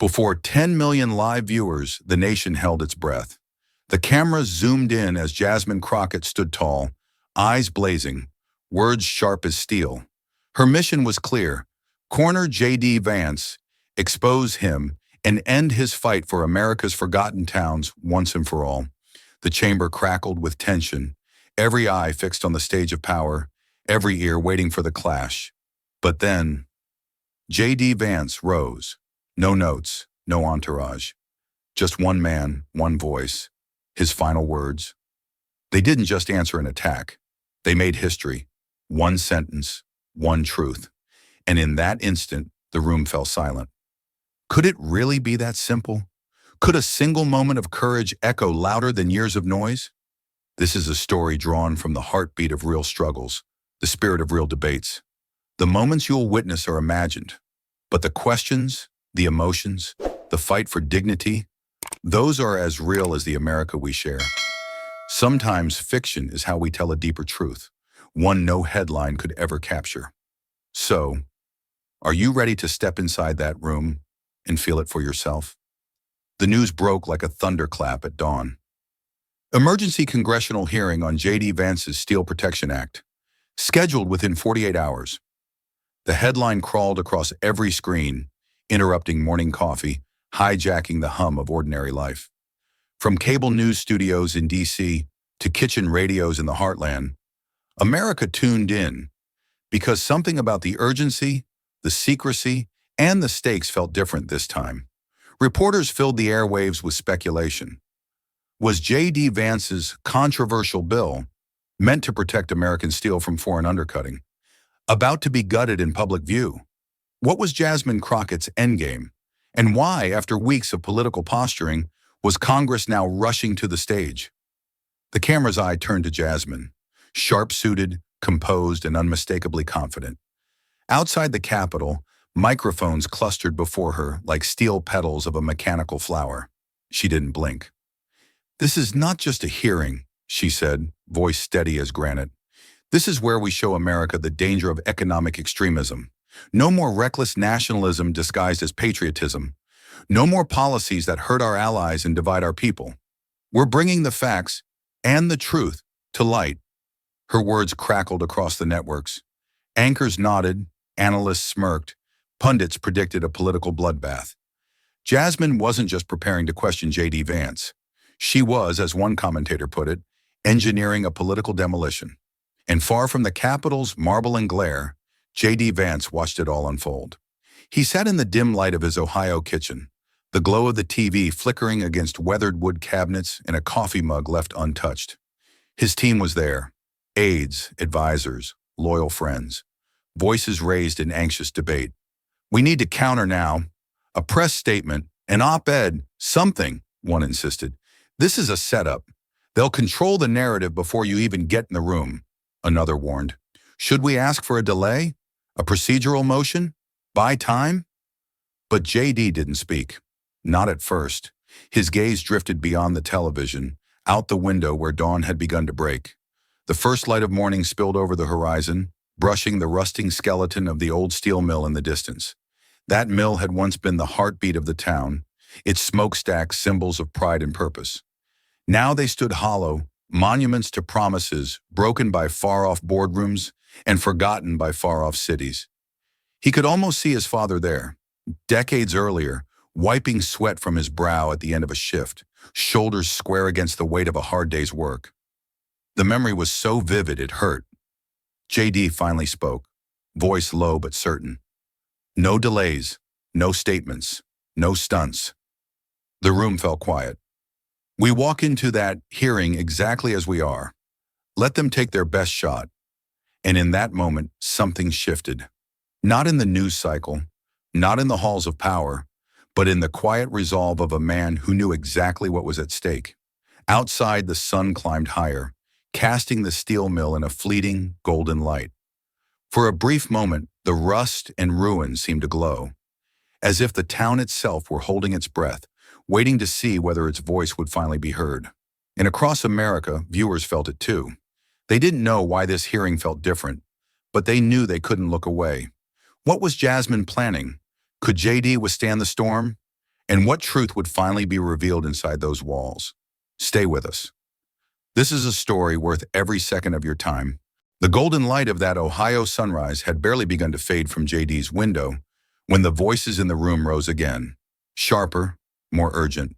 Before 10 million live viewers, the nation held its breath. The cameras zoomed in as Jasmine Crockett stood tall, eyes blazing, words sharp as steel. Her mission was clear: corner Vance, expose him, and end his fight for America's forgotten towns once and for all. The chamber crackled with tension, every eye fixed on the stage of power, every ear waiting for the clash. But then, Vance rose. No notes, no entourage. Just one man, one voice. His final words. They didn't just answer an attack. They made history. One sentence, one truth. And in that instant, the room fell silent. Could it really be that simple? Could a single moment of courage echo louder than years of noise? This is a story drawn from the heartbeat of real struggles, the spirit of real debates. The moments you'll witness are imagined, but the questions, the emotions, the fight for dignity, those are as real as the America we share. Sometimes fiction is how we tell a deeper truth, one no headline could ever capture. So, are you ready to step inside that room and feel it for yourself? The news broke like a thunderclap at dawn. Emergency congressional hearing on J.D. Vance's Steel Protection Act, scheduled within 48 hours. The headline crawled across every screen, interrupting morning coffee, hijacking the hum of ordinary life. From cable news studios in D.C. to kitchen radios in the heartland, America tuned in because something about the urgency, the secrecy, and the stakes felt different this time. Reporters filled the airwaves with speculation. Was J.D. Vance's controversial bill, meant to protect American steel from foreign undercutting, about to be gutted in public view? What was Jasmine Crockett's endgame? And why, after weeks of political posturing, was Congress now rushing to the stage? The camera's eye turned to Jasmine, sharp-suited, composed, and unmistakably confident. Outside the Capitol, microphones clustered before her like steel petals of a mechanical flower. She didn't blink. "This is not just a hearing," she said, voice steady as granite. "This is where we show America the danger of economic extremism. No more reckless nationalism disguised as patriotism. No more policies that hurt our allies and divide our people. We're bringing the facts and the truth to light." Her words crackled across the networks. Anchors nodded, analysts smirked, pundits predicted a political bloodbath. Jasmine wasn't just preparing to question J.D. Vance. She was, as one commentator put it, engineering a political demolition. And far from the Capitol's marble and glare, J.D. Vance watched it all unfold. He sat in the dim light of his Ohio kitchen, the glow of the TV flickering against weathered wood cabinets and a coffee mug left untouched. His team was there: aides, advisors, loyal friends, voices raised in anxious debate. "We need to counter now. A press statement, an op-ed, something," one insisted. "This is a setup. They'll control the narrative before you even get in the room," another warned. "Should we ask for a delay? A procedural motion? Buy time?" But J.D. didn't speak. Not at first. His gaze drifted beyond the television, out the window where dawn had begun to break. The first light of morning spilled over the horizon, brushing the rusting skeleton of the old steel mill in the distance. That mill had once been the heartbeat of the town, its smokestacks symbols of pride and purpose. Now they stood hollow, monuments to promises broken by far-off boardrooms and forgotten by far-off cities. He could almost see his father there, decades earlier, wiping sweat from his brow at the end of a shift, shoulders square against the weight of a hard day's work. The memory was so vivid it hurt. J.D. finally spoke, voice low but certain. "No delays, no statements, no stunts." The room fell quiet. "We walk into that hearing exactly as we are. Let them take their best shot." And in that moment, something shifted. Not in the news cycle, not in the halls of power, but in the quiet resolve of a man who knew exactly what was at stake. Outside, the sun climbed higher, casting the steel mill in a fleeting, golden light. For a brief moment, the rust and ruin seemed to glow, as if the town itself were holding its breath, waiting to see whether its voice would finally be heard. And across America, viewers felt it too. They didn't know why this hearing felt different, but they knew they couldn't look away. What was Jasmine planning? Could J.D. withstand the storm? And what truth would finally be revealed inside those walls? Stay with us. This is a story worth every second of your time. The golden light of that Ohio sunrise had barely begun to fade from JD's window when the voices in the room rose again, sharper, more urgent.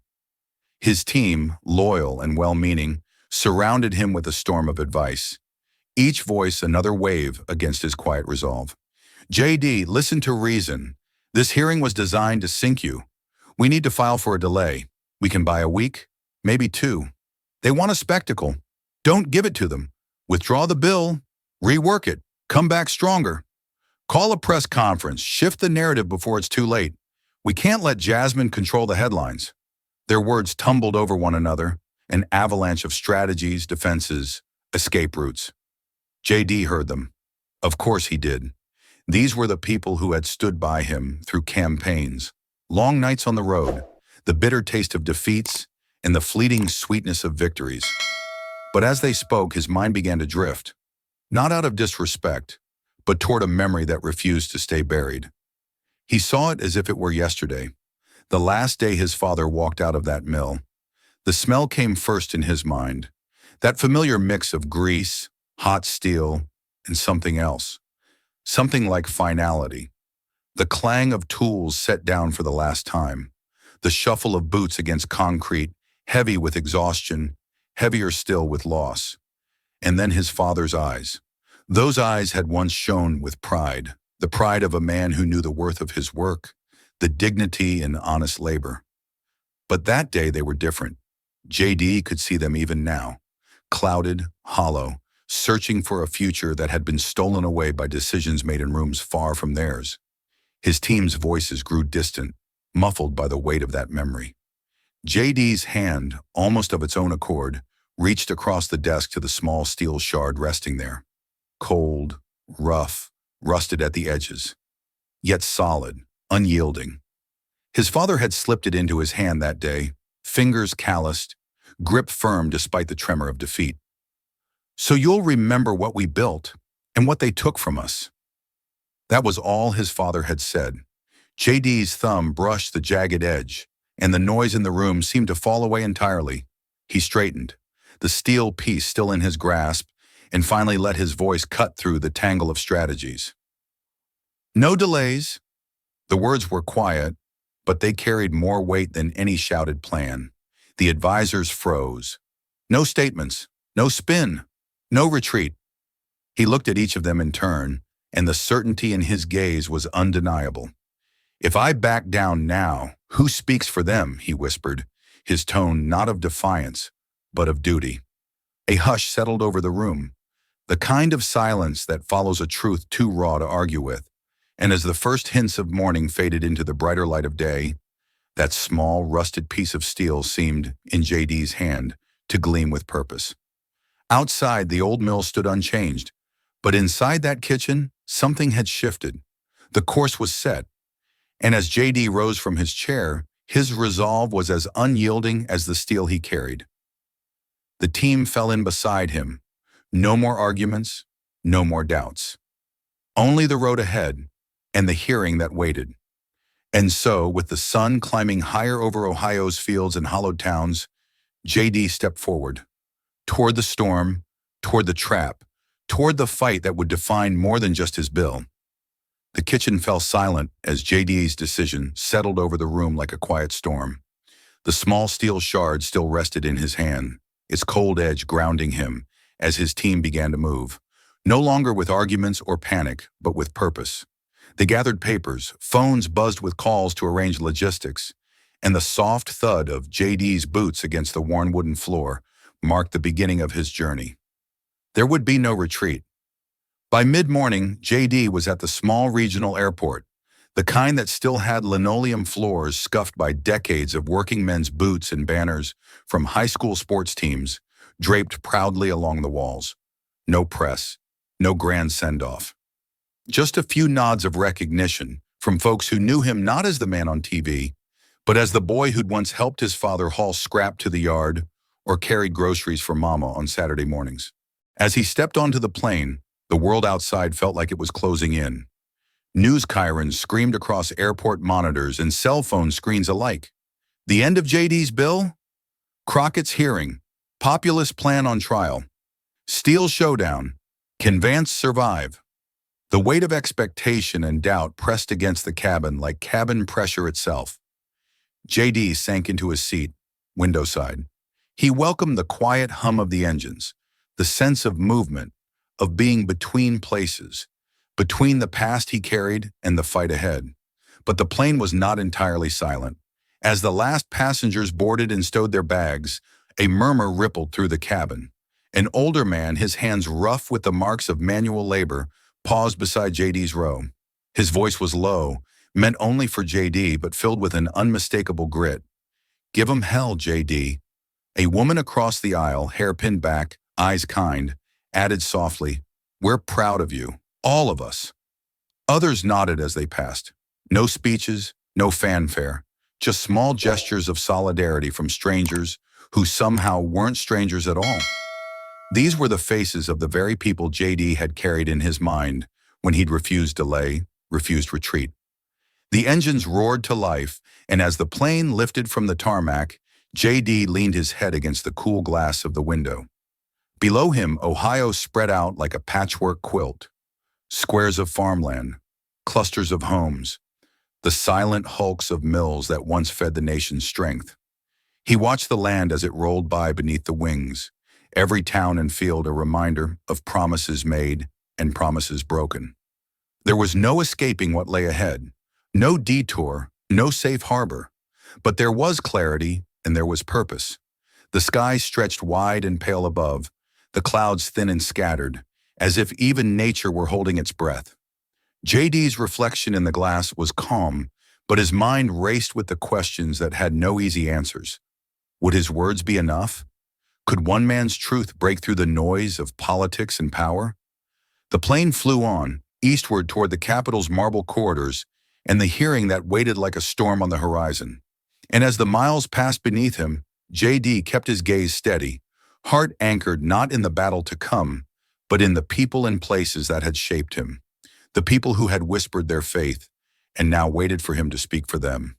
His team, loyal and well-meaning, surrounded him with a storm of advice, each voice another wave against his quiet resolve. JD, listen to reason. This hearing was designed to sink you. We need to file for a delay. We can buy a week, maybe two. They want a spectacle. Don't give it to them. Withdraw the bill, rework it, come back stronger. Call a press conference, shift the narrative before it's too late. We can't let Jasmine control the headlines. Their words tumbled over one another, an avalanche of strategies, defenses, escape routes. JD heard them. Of course he did. These were the people who had stood by him through campaigns, long nights on the road, the bitter taste of defeats, and the fleeting sweetness of victories. But as they spoke, his mind began to drift, not out of disrespect, but toward a memory that refused to stay buried. He saw it as if it were yesterday, the last day his father walked out of that mill. The smell came first in his mind, that familiar mix of grease, hot steel, and something else, something like finality. The clang of tools set down for the last time, the shuffle of boots against concrete, heavy with exhaustion, heavier still with loss. And then his father's eyes. Those eyes had once shone with pride, the pride of a man who knew the worth of his work, the dignity in honest labor. But that day they were different. JD could see them even now, clouded, hollow, searching for a future that had been stolen away by decisions made in rooms far from theirs. His team's voices grew distant, muffled by the weight of that memory. JD's hand, almost of its own accord, reached across the desk to the small steel shard resting there. Cold, rough, rusted at the edges, yet solid, unyielding. His father had slipped it into his hand that day, fingers calloused, grip firm despite the tremor of defeat. So you'll remember what we built and what they took from us. That was all his father had said. JD's thumb brushed the jagged edge, and the noise in the room seemed to fall away entirely. He straightened, the steel piece still in his grasp, and finally let his voice cut through the tangle of strategies. No delays. The words were quiet, but they carried more weight than any shouted plan. The advisors froze. No statements, no spin, no retreat. He looked at each of them in turn, and the certainty in his gaze was undeniable. If I back down now, who speaks for them? He whispered, his tone not of defiance, but of duty. A hush settled over the room, the kind of silence that follows a truth too raw to argue with. And as the first hints of morning faded into the brighter light of day, that small, rusted piece of steel seemed, in JD's hand, to gleam with purpose. Outside, the old mill stood unchanged, but inside that kitchen, something had shifted. The course was set, and as JD rose from his chair, his resolve was as unyielding as the steel he carried. The team fell in beside him. No more arguments, no more doubts. Only the road ahead, and the hearing that waited. And so, with the sun climbing higher over Ohio's fields and hollowed towns, JD stepped forward, toward the storm, toward the trap, toward the fight that would define more than just his bill. The kitchen fell silent as JD's decision settled over the room like a quiet storm. The small steel shard still rested in his hand, its cold edge grounding him as his team began to move, no longer with arguments or panic, but with purpose. They gathered papers, phones buzzed with calls to arrange logistics, and the soft thud of JD's boots against the worn wooden floor marked the beginning of his journey. There would be no retreat. By mid-morning, JD was at the small regional airport, the kind that still had linoleum floors scuffed by decades of working men's boots and banners from high school sports teams draped proudly along the walls. No press, no grand send-off. Just a few nods of recognition from folks who knew him not as the man on TV, but as the boy who'd once helped his father haul scrap to the yard or carried groceries for Mama on Saturday mornings. As he stepped onto the plane, the world outside felt like it was closing in. News chyrons screamed across airport monitors and cell phone screens alike. The end of JD's bill? Crockett's hearing. Populist plan on trial. Steel showdown. Can Vance survive? The weight of expectation and doubt pressed against the cabin like cabin pressure itself. JD sank into his seat, window side. He welcomed the quiet hum of the engines, the sense of movement, of being between places, between the past he carried and the fight ahead. But the plane was not entirely silent. As the last passengers boarded and stowed their bags, a murmur rippled through the cabin. An older man, his hands rough with the marks of manual labor, paused beside JD's row. His voice was low, meant only for JD, but filled with an unmistakable grit. "Give 'em hell, JD." A woman across the aisle, hair pinned back, eyes kind, added softly, "We're proud of you, all of us." Others nodded as they passed. No speeches, no fanfare, just small gestures of solidarity from strangers who somehow weren't strangers at all. These were the faces of the very people JD had carried in his mind when he'd refused delay, refused retreat. The engines roared to life, and as the plane lifted from the tarmac, JD leaned his head against the cool glass of the window. Below him, Ohio spread out like a patchwork quilt. Squares of farmland, clusters of homes, the silent hulks of mills that once fed the nation's strength. He watched the land as it rolled by beneath the wings, every town and field a reminder of promises made and promises broken. There was no escaping what lay ahead, no detour, no safe harbor. But there was clarity and there was purpose. The sky stretched wide and pale above, the clouds thin and scattered, as if even nature were holding its breath. JD's reflection in the glass was calm, but his mind raced with the questions that had no easy answers. Would his words be enough? Could one man's truth break through the noise of politics and power? The plane flew on, eastward toward the Capitol's marble corridors, and the hearing that waited like a storm on the horizon. And as the miles passed beneath him, JD kept his gaze steady, heart anchored not in the battle to come, but in the people and places that had shaped him, the people who had whispered their faith and now waited for him to speak for them.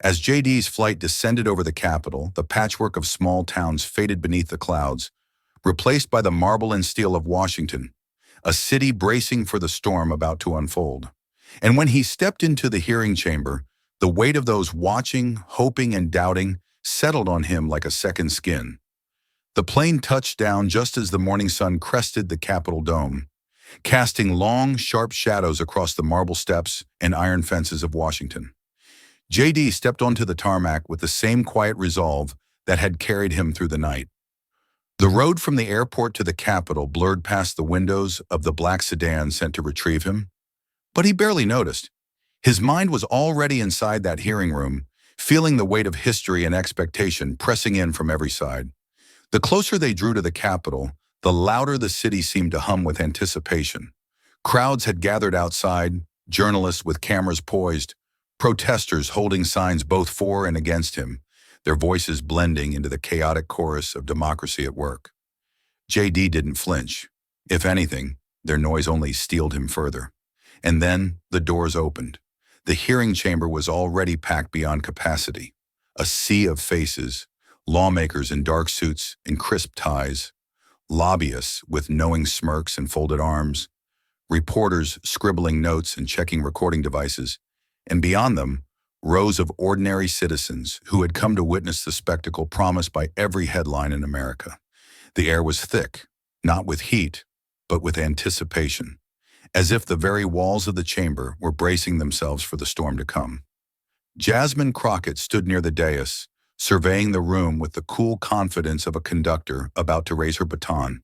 As JD's flight descended over the Capitol, the patchwork of small towns faded beneath the clouds, replaced by the marble and steel of Washington, a city bracing for the storm about to unfold. And when he stepped into the hearing chamber, the weight of those watching, hoping, and doubting settled on him like a second skin. The plane touched down just as the morning sun crested the Capitol dome, casting long, sharp shadows across the marble steps and iron fences of Washington. JD stepped onto the tarmac with the same quiet resolve that had carried him through the night. The road from the airport to the Capitol blurred past the windows of the black sedan sent to retrieve him, but he barely noticed. His mind was already inside that hearing room, feeling the weight of history and expectation pressing in from every side. The closer they drew to the Capitol, the louder the city seemed to hum with anticipation. Crowds had gathered outside, journalists with cameras poised, protesters holding signs both for and against him, their voices blending into the chaotic chorus of democracy at work. JD didn't flinch. If anything, their noise only steeled him further. And then the doors opened. The hearing chamber was already packed beyond capacity. A sea of faces, lawmakers in dark suits and crisp ties, lobbyists with knowing smirks and folded arms, reporters scribbling notes and checking recording devices, and beyond them, rows of ordinary citizens who had come to witness the spectacle promised by every headline in America. The air was thick, not with heat, but with anticipation, as if the very walls of the chamber were bracing themselves for the storm to come. Jasmine Crockett stood near the dais, surveying the room with the cool confidence of a conductor about to raise her baton.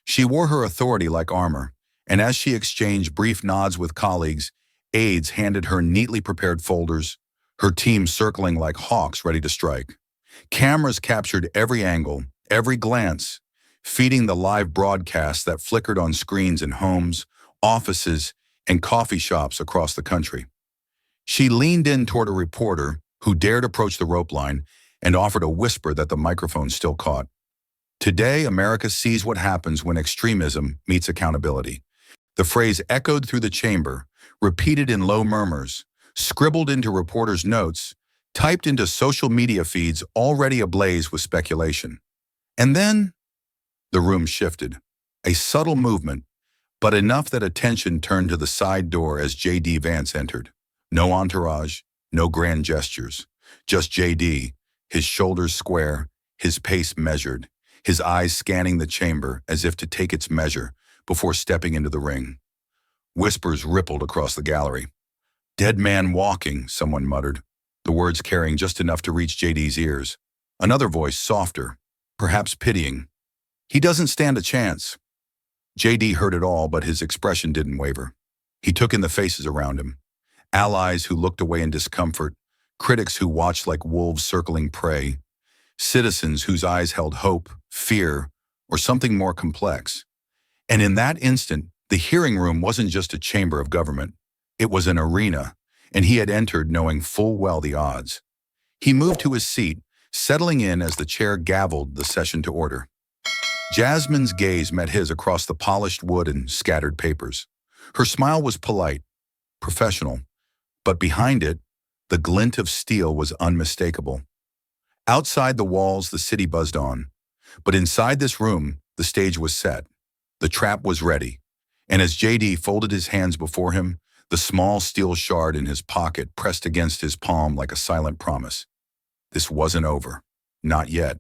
She wore her authority like armor, and as she exchanged brief nods with colleagues, aides handed her neatly prepared folders, her team circling like hawks ready to strike. Cameras captured every angle, every glance, feeding the live broadcasts that flickered on screens in homes, offices, and coffee shops across the country. She leaned in toward a reporter who dared approach the rope line and offered a whisper that the microphone still caught. Today, America sees what happens when extremism meets accountability. The phrase echoed through the chamber, repeated in low murmurs, scribbled into reporters' notes, typed into social media feeds already ablaze with speculation. And then the room shifted. A subtle movement, but enough that attention turned to the side door as J.D. Vance entered. No entourage, no grand gestures. Just J.D., his shoulders square, his pace measured, his eyes scanning the chamber as if to take its measure before stepping into the ring. Whispers rippled across the gallery. "Dead man walking," someone muttered, the words carrying just enough to reach J.D.'s ears. Another voice, softer, perhaps pitying. "He doesn't stand a chance." J.D. heard it all, but his expression didn't waver. He took in the faces around him. Allies who looked away in discomfort, critics who watched like wolves circling prey, citizens whose eyes held hope, fear, or something more complex. And in that instant, the hearing room wasn't just a chamber of government. It was an arena, and he had entered knowing full well the odds. He moved to his seat, settling in as the chair gavelled the session to order. Jasmine's gaze met his across the polished wood and scattered papers. Her smile was polite, professional, but behind it, the glint of steel was unmistakable. Outside the walls, the city buzzed on. But inside this room, the stage was set. The trap was ready. And as J.D. folded his hands before him, the small steel shard in his pocket pressed against his palm like a silent promise. This wasn't over. Not yet.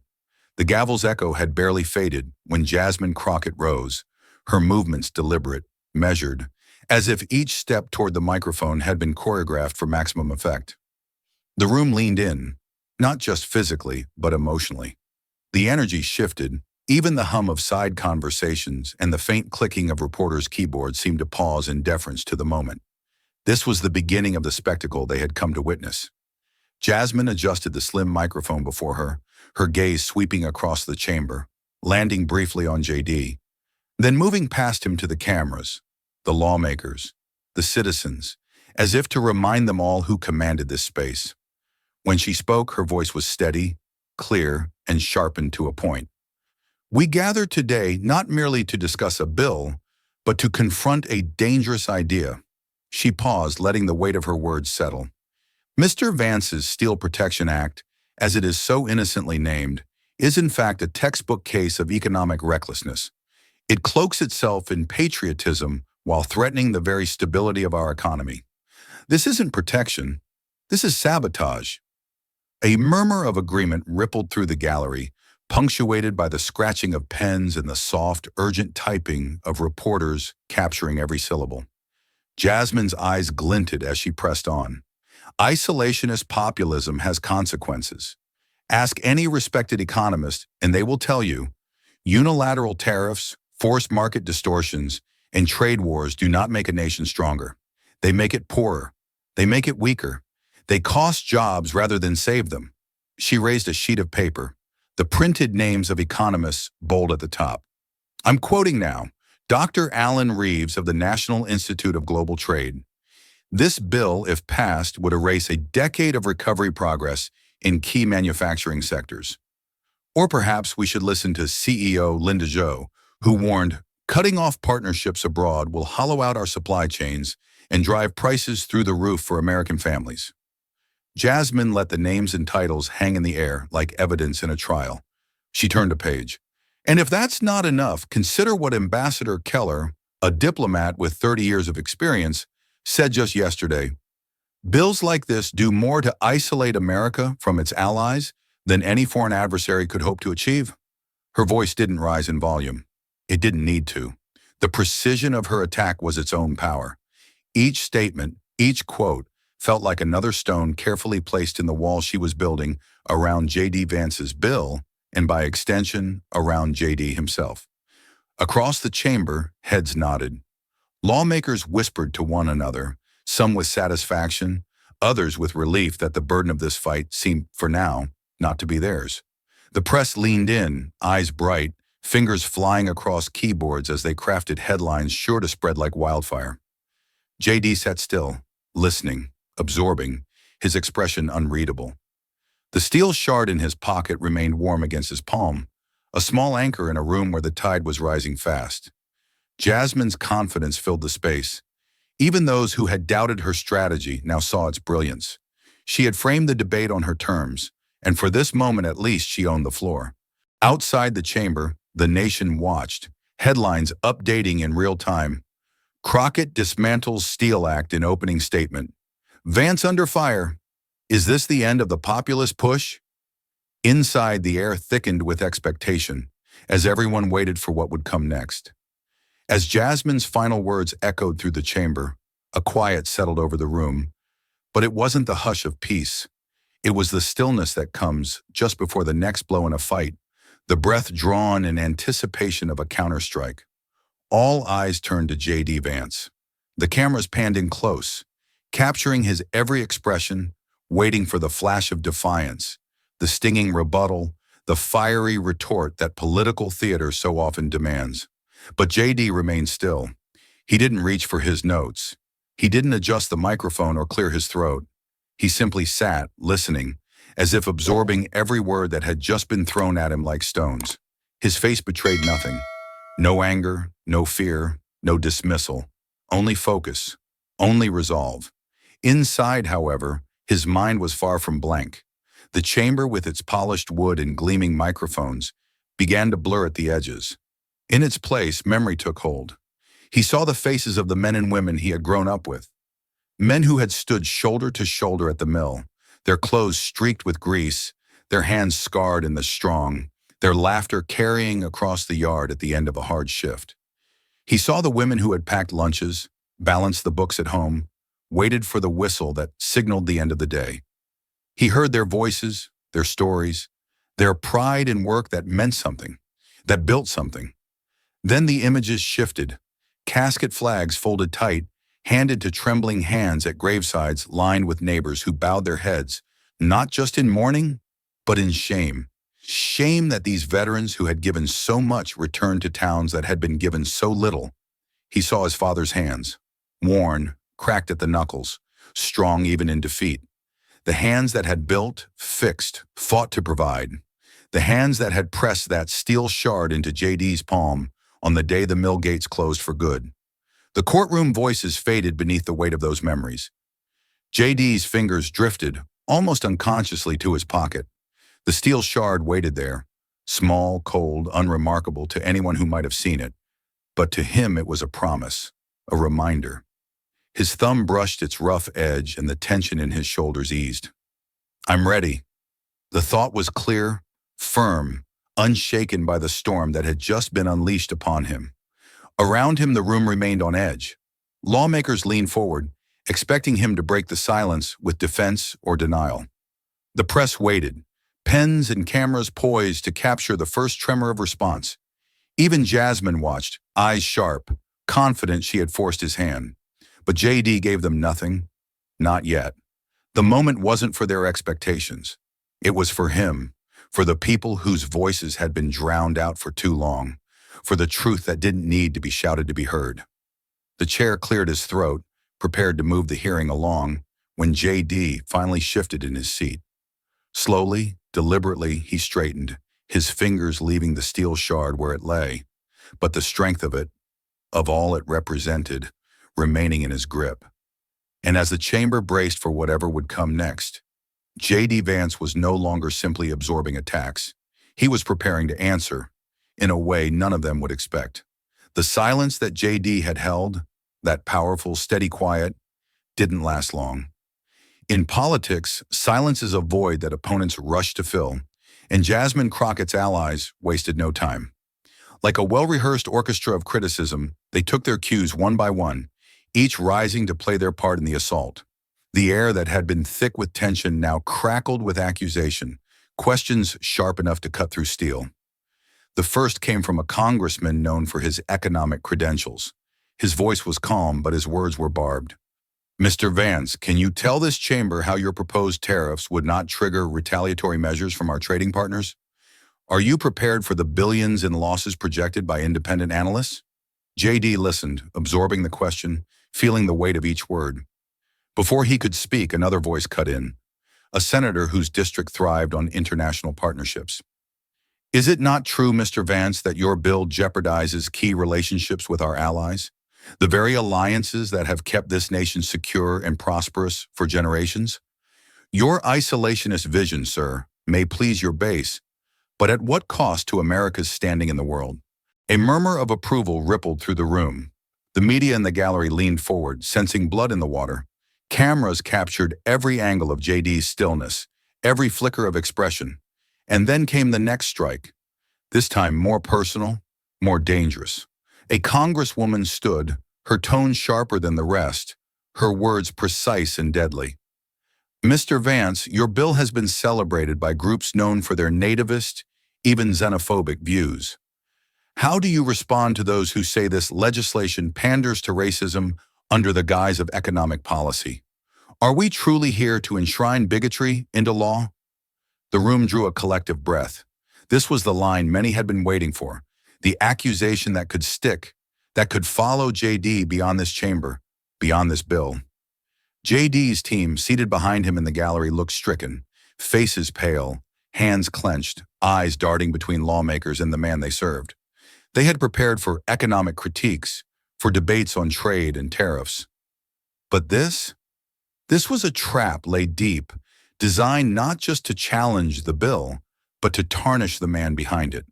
The gavel's echo had barely faded when Jasmine Crockett rose, her movements deliberate, measured, as if each step toward the microphone had been choreographed for maximum effect. The room leaned in, not just physically, but emotionally. The energy shifted. Even the hum of side conversations and the faint clicking of reporters' keyboards seemed to pause in deference to the moment. This was the beginning of the spectacle they had come to witness. Jasmine adjusted the slim microphone before her, her gaze sweeping across the chamber, landing briefly on J.D., then moving past him to the cameras, the lawmakers, the citizens, as if to remind them all who commanded this space. When she spoke, her voice was steady, clear, and sharpened to a point. "We gather today not merely to discuss a bill, but to confront a dangerous idea." She paused, letting the weight of her words settle. Mr. Vance's Steel Protection Act, as it is so innocently named, is in fact a textbook case of economic recklessness. It cloaks itself in patriotism while threatening the very stability of our economy. This isn't protection. This is sabotage. A murmur of agreement rippled through the gallery, punctuated by the scratching of pens and the soft, urgent typing of reporters capturing every syllable. Jasmine's eyes glinted as she pressed on. Isolationist populism has consequences. Ask any respected economist, and they will tell you, unilateral tariffs, forced market distortions, and trade wars do not make a nation stronger. They make it poorer. They make it weaker. They cost jobs rather than save them. She raised a sheet of paper, the printed names of economists bold at the top. I'm quoting now, Dr. Alan Reeves of the National Institute of Global Trade. This bill, if passed, would erase a decade of recovery progress in key manufacturing sectors. Or perhaps we should listen to CEO Linda Zhou, who warned, cutting off partnerships abroad will hollow out our supply chains and drive prices through the roof for American families. Jasmine let the names and titles hang in the air like evidence in a trial. She turned a page. And if that's not enough, consider what Ambassador Keller, a diplomat with 30 years of experience, said just yesterday. Bills like this do more to isolate America from its allies than any foreign adversary could hope to achieve. Her voice didn't rise in volume. It didn't need to. The precision of her attack was its own power. Each statement, each quote, felt like another stone carefully placed in the wall she was building around J.D. Vance's bill, and by extension, around J.D. himself. Across the chamber, heads nodded. Lawmakers whispered to one another, some with satisfaction, others with relief that the burden of this fight seemed, for now, not to be theirs. The press leaned in, eyes bright, fingers flying across keyboards as they crafted headlines sure to spread like wildfire. J.D. sat still, listening, absorbing, his expression unreadable. The steel shard in his pocket remained warm against his palm, a small anchor in a room where the tide was rising fast. Jasmine's confidence filled the space. Even those who had doubted her strategy now saw its brilliance. She had framed the debate on her terms, and for this moment at least she owned the floor. Outside the chamber, the nation watched, headlines updating in real time. Crockett dismantles Steel Act in opening statement. Vance under fire. Is this the end of the populist push? Inside, the air thickened with expectation, as everyone waited for what would come next. As Jasmine's final words echoed through the chamber, a quiet settled over the room, but it wasn't the hush of peace. It was the stillness that comes just before the next blow in a fight, the breath drawn in anticipation of a counterstrike. All eyes turned to J.D. Vance. The cameras panned in close, capturing his every expression, waiting for the flash of defiance, the stinging rebuttal, the fiery retort that political theater so often demands. But J.D. remained still. He didn't reach for his notes. He didn't adjust the microphone or clear his throat. He simply sat, listening, as if absorbing every word that had just been thrown at him like stones. His face betrayed nothing. No anger, no fear, no dismissal. Only focus, only resolve. Inside, however, his mind was far from blank. The chamber, with its polished wood and gleaming microphones, began to blur at the edges. In its place, memory took hold. He saw the faces of the men and women he had grown up with. Men who had stood shoulder to shoulder at the mill, their clothes streaked with grease, their hands scarred in the strong, their laughter carrying across the yard at the end of a hard shift. He saw the women who had packed lunches, balanced the books at home, waited for the whistle that signaled the end of the day. He heard their voices, their stories, their pride in work that meant something, that built something. Then the images shifted, casket flags folded tight, handed to trembling hands at gravesides lined with neighbors who bowed their heads, not just in mourning, but in shame. Shame that these veterans who had given so much returned to towns that had been given so little. He saw his father's hands, worn, cracked at the knuckles, strong even in defeat. The hands that had built, fixed, fought to provide. The hands that had pressed that steel shard into J.D.'s palm on the day the mill gates closed for good. The courtroom voices faded beneath the weight of those memories. J.D.'s fingers drifted, almost unconsciously, to his pocket. The steel shard waited there, small, cold, unremarkable to anyone who might have seen it. But to him it was a promise, a reminder. His thumb brushed its rough edge and the tension in his shoulders eased. I'm ready. The thought was clear, firm, unshaken by the storm that had just been unleashed upon him. Around him the room remained on edge. Lawmakers leaned forward, expecting him to break the silence with defense or denial. The press waited, pens and cameras poised to capture the first tremor of response. Even Jasmine watched, eyes sharp, confident she had forced his hand. But J.D. gave them nothing, not yet. The moment wasn't for their expectations. It was for him, for the people whose voices had been drowned out for too long, for the truth that didn't need to be shouted to be heard. The chair cleared his throat, prepared to move the hearing along, when J.D. finally shifted in his seat. Slowly, deliberately, he straightened, his fingers leaving the steel shard where it lay, but the strength of it, of all it represented, remaining in his grip. And as the chamber braced for whatever would come next, J.D. Vance was no longer simply absorbing attacks. He was preparing to answer, in a way none of them would expect. The silence that J.D. had held, that powerful, steady quiet, didn't last long. In politics, silence is a void that opponents rush to fill, and Jasmine Crockett's allies wasted no time. Like a well-rehearsed orchestra of criticism, they took their cues one by one, each rising to play their part in the assault. The air that had been thick with tension now crackled with accusation, questions sharp enough to cut through steel. The first came from a congressman known for his economic credentials. His voice was calm, but his words were barbed. Mr. Vance, can you tell this chamber how your proposed tariffs would not trigger retaliatory measures from our trading partners? Are you prepared for the billions in losses projected by independent analysts? J.D. listened, absorbing the question, feeling the weight of each word. Before he could speak, another voice cut in, a senator whose district thrived on international partnerships. Is it not true, Mr. Vance, that your bill jeopardizes key relationships with our allies, the very alliances that have kept this nation secure and prosperous for generations? Your isolationist vision, sir, may please your base, but at what cost to America's standing in the world? A murmur of approval rippled through the room. The media in the gallery leaned forward, sensing blood in the water. Cameras captured every angle of JD's stillness, every flicker of expression. And then came the next strike, this time more personal, more dangerous. A congresswoman stood, her tone sharper than the rest, her words precise and deadly. Mr. Vance, your bill has been celebrated by groups known for their nativist, even xenophobic views. How do you respond to those who say this legislation panders to racism under the guise of economic policy? Are we truly here to enshrine bigotry into law? The room drew a collective breath. This was the line many had been waiting for, the accusation that could stick, that could follow JD beyond this chamber, beyond this bill. JD's team, seated behind him in the gallery, looked stricken, faces pale, hands clenched, eyes darting between lawmakers and the man they served. They had prepared for economic critiques, for debates on trade and tariffs. But this was a trap laid deep, designed not just to challenge the bill, but to tarnish the man behind it.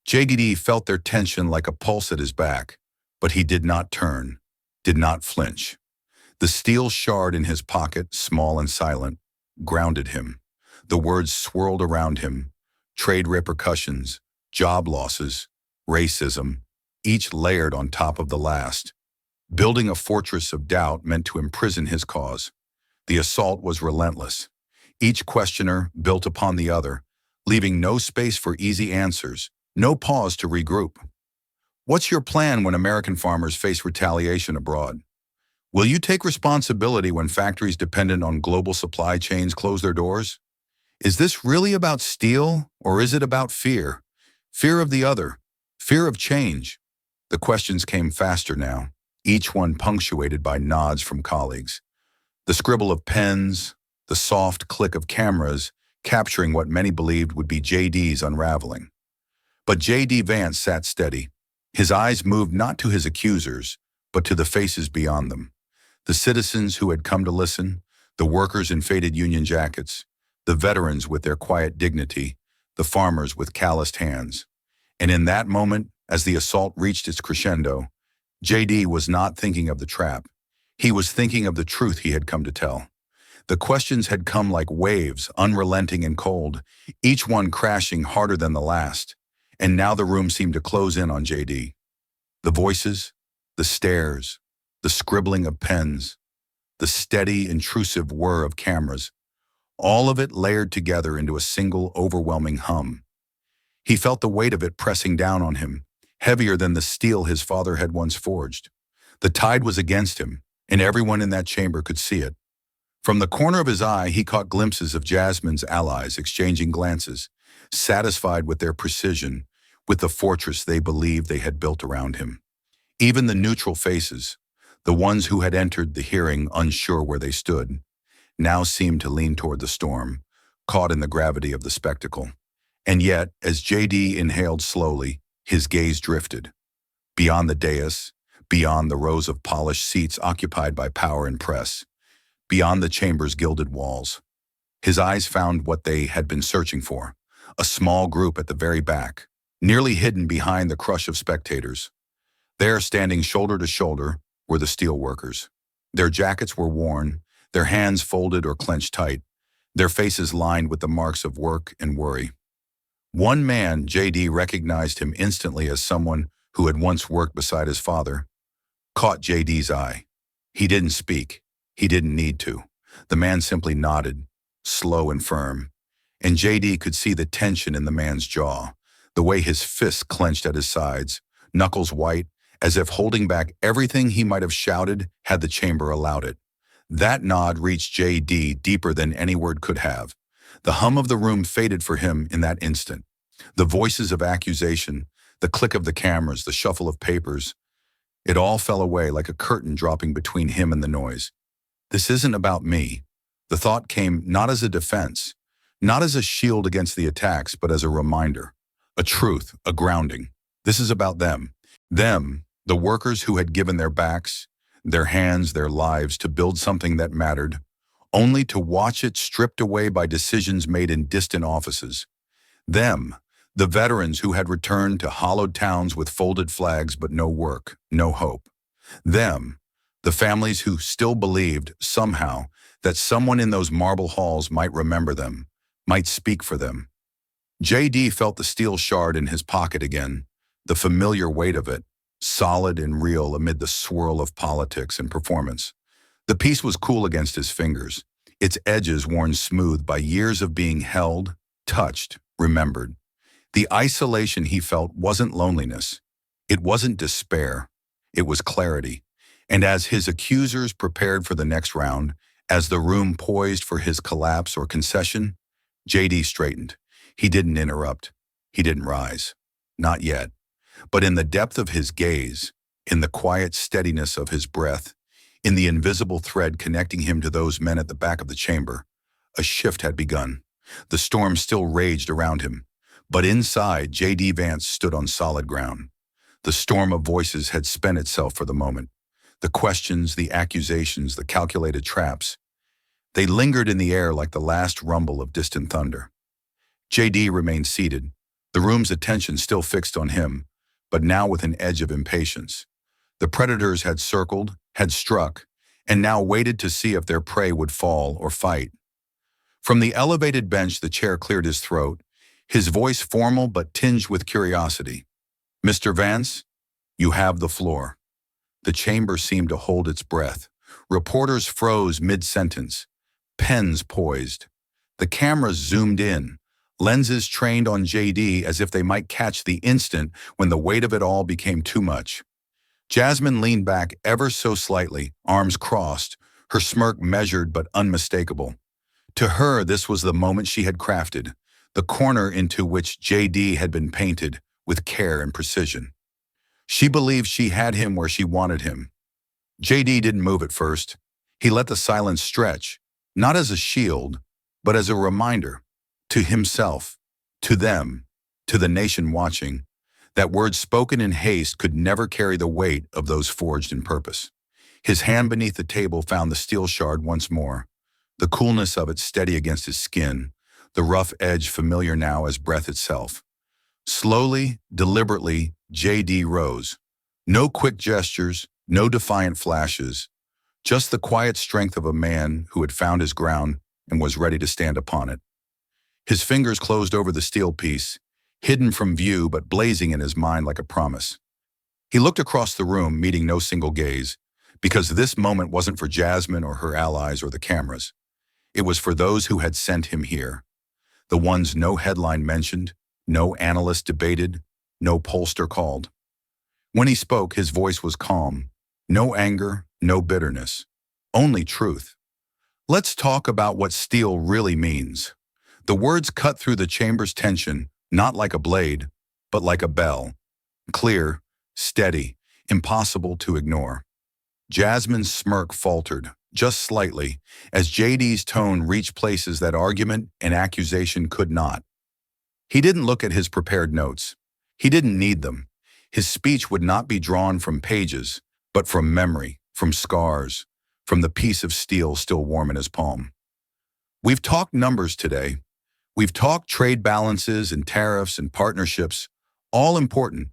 JD felt their tension like a pulse at his back, but he did not turn, did not flinch. The steel shard in his pocket, small and silent, grounded him. The words swirled around him. Trade repercussions, job losses, racism, each layered on top of the last. Building a fortress of doubt meant to imprison his cause. The assault was relentless. Each questioner built upon the other, leaving no space for easy answers, no pause to regroup. What's your plan when American farmers face retaliation abroad? Will you take responsibility when factories dependent on global supply chains close their doors? Is this really about steel, or is it about fear? Fear of the other, fear of change. The questions came faster now, each one punctuated by nods from colleagues. The scribble of pens, the soft click of cameras, capturing what many believed would be JD's unraveling. But JD Vance sat steady. His eyes moved not to his accusers, but to the faces beyond them. The citizens who had come to listen, the workers in faded union jackets, the veterans with their quiet dignity, the farmers with calloused hands. And in that moment, as the assault reached its crescendo, JD was not thinking of the trap. He was thinking of the truth he had come to tell. The questions had come like waves, unrelenting and cold, each one crashing harder than the last. And now the room seemed to close in on JD. The voices, the stares, the scribbling of pens, the steady, intrusive whir of cameras, all of it layered together into a single, overwhelming hum. He felt the weight of it pressing down on him, heavier than the steel his father had once forged. The tide was against him, and everyone in that chamber could see it. From the corner of his eye, he caught glimpses of Jasmine's allies exchanging glances, satisfied with their precision, with the fortress they believed they had built around him. Even the neutral faces, the ones who had entered the hearing unsure where they stood, now seemed to lean toward the storm, caught in the gravity of the spectacle. And yet, as JD inhaled slowly, his gaze drifted. Beyond the dais, beyond the rows of polished seats occupied by power and press, beyond the chamber's gilded walls. His eyes found what they had been searching for, a small group at the very back, nearly hidden behind the crush of spectators. There, standing shoulder to shoulder, were the steel workers. Their jackets were worn, their hands folded or clenched tight, their faces lined with the marks of work and worry. One man, JD recognized him instantly as someone who had once worked beside his father, caught JD's eye. He didn't speak. He didn't need to. The man simply nodded, slow and firm, and JD could see the tension in the man's jaw, the way his fists clenched at his sides, knuckles white, as if holding back everything he might have shouted had the chamber allowed it. That nod reached JD deeper than any word could have. The hum of the room faded for him in that instant. The voices of accusation, the click of the cameras, the shuffle of papers, it all fell away like a curtain dropping between him and the noise. This isn't about me. The thought came not as a defense, not as a shield against the attacks, but as a reminder, a truth, a grounding. This is about them. Them, the workers who had given their backs, their hands, their lives to build something that mattered, only to watch it stripped away by decisions made in distant offices. Them, the veterans who had returned to hollowed towns with folded flags but no work, no hope. Them, the families who still believed, somehow, that someone in those marble halls might remember them, might speak for them. JD felt the steel shard in his pocket again, the familiar weight of it, solid and real amid the swirl of politics and performance. The piece was cool against his fingers, its edges worn smooth by years of being held, touched, remembered. The isolation he felt wasn't loneliness. It wasn't despair. It was clarity. And as his accusers prepared for the next round, as the room poised for his collapse or concession, JD straightened. He didn't interrupt. He didn't rise. Not yet. But in the depth of his gaze, in the quiet steadiness of his breath, in the invisible thread connecting him to those men at the back of the chamber, a shift had begun. The storm still raged around him, but inside, J.D. Vance stood on solid ground. The storm of voices had spent itself for the moment. The questions, the accusations, the calculated traps, they lingered in the air like the last rumble of distant thunder. J.D. remained seated, the room's attention still fixed on him, but now with an edge of impatience. The predators had circled, had struck, and now waited to see if their prey would fall or fight. From the elevated bench, the chair cleared his throat, his voice formal but tinged with curiosity. "Mr. Vance, you have the floor." The chamber seemed to hold its breath. Reporters froze mid-sentence, pens poised. The cameras zoomed in, lenses trained on JD as if they might catch the instant when the weight of it all became too much. Jasmine leaned back ever so slightly, arms crossed, her smirk measured but unmistakable. To her, this was the moment she had crafted, the corner into which JD had been painted with care and precision. She believed she had him where she wanted him. JD didn't move at first. He let the silence stretch, not as a shield, but as a reminder, to himself, to them, to the nation watching, that words spoken in haste could never carry the weight of those forged in purpose. His hand beneath the table found the steel shard once more, the coolness of it steady against his skin, the rough edge familiar now as breath itself. Slowly, deliberately, JD rose. No quick gestures, no defiant flashes, just the quiet strength of a man who had found his ground and was ready to stand upon it. His fingers closed over the steel piece, hidden from view but blazing in his mind like a promise. He looked across the room, meeting no single gaze, because this moment wasn't for Jasmine or her allies or the cameras. It was for those who had sent him here, the ones no headline mentioned, no analyst debated, no pollster called. When he spoke, his voice was calm. No anger, no bitterness, only truth. Let's talk about what steel really means. The words cut through the chamber's tension, not like a blade, but like a bell. Clear, steady, impossible to ignore. Jasmine's smirk faltered, just slightly, as JD's tone reached places that argument and accusation could not. He didn't look at his prepared notes. He didn't need them. His speech would not be drawn from pages, but from memory, from scars, from the piece of steel still warm in his palm. We've talked numbers today. We've talked trade balances and tariffs and partnerships, all important.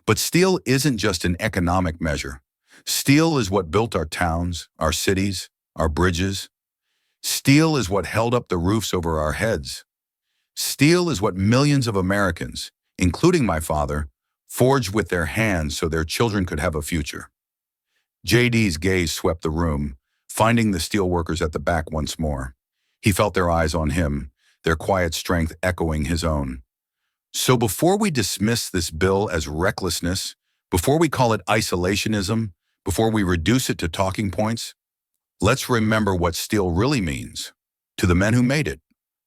But steel isn't just an economic measure. Steel is what built our towns, our cities, our bridges. Steel is what held up the roofs over our heads. Steel is what millions of Americans, including my father, forged with their hands so their children could have a future. JD's gaze swept the room, finding the steelworkers at the back once more. He felt their eyes on him, their quiet strength echoing his own. So before we dismiss this bill as recklessness, before we call it isolationism, before we reduce it to talking points, let's remember what steel really means. To the men who made it,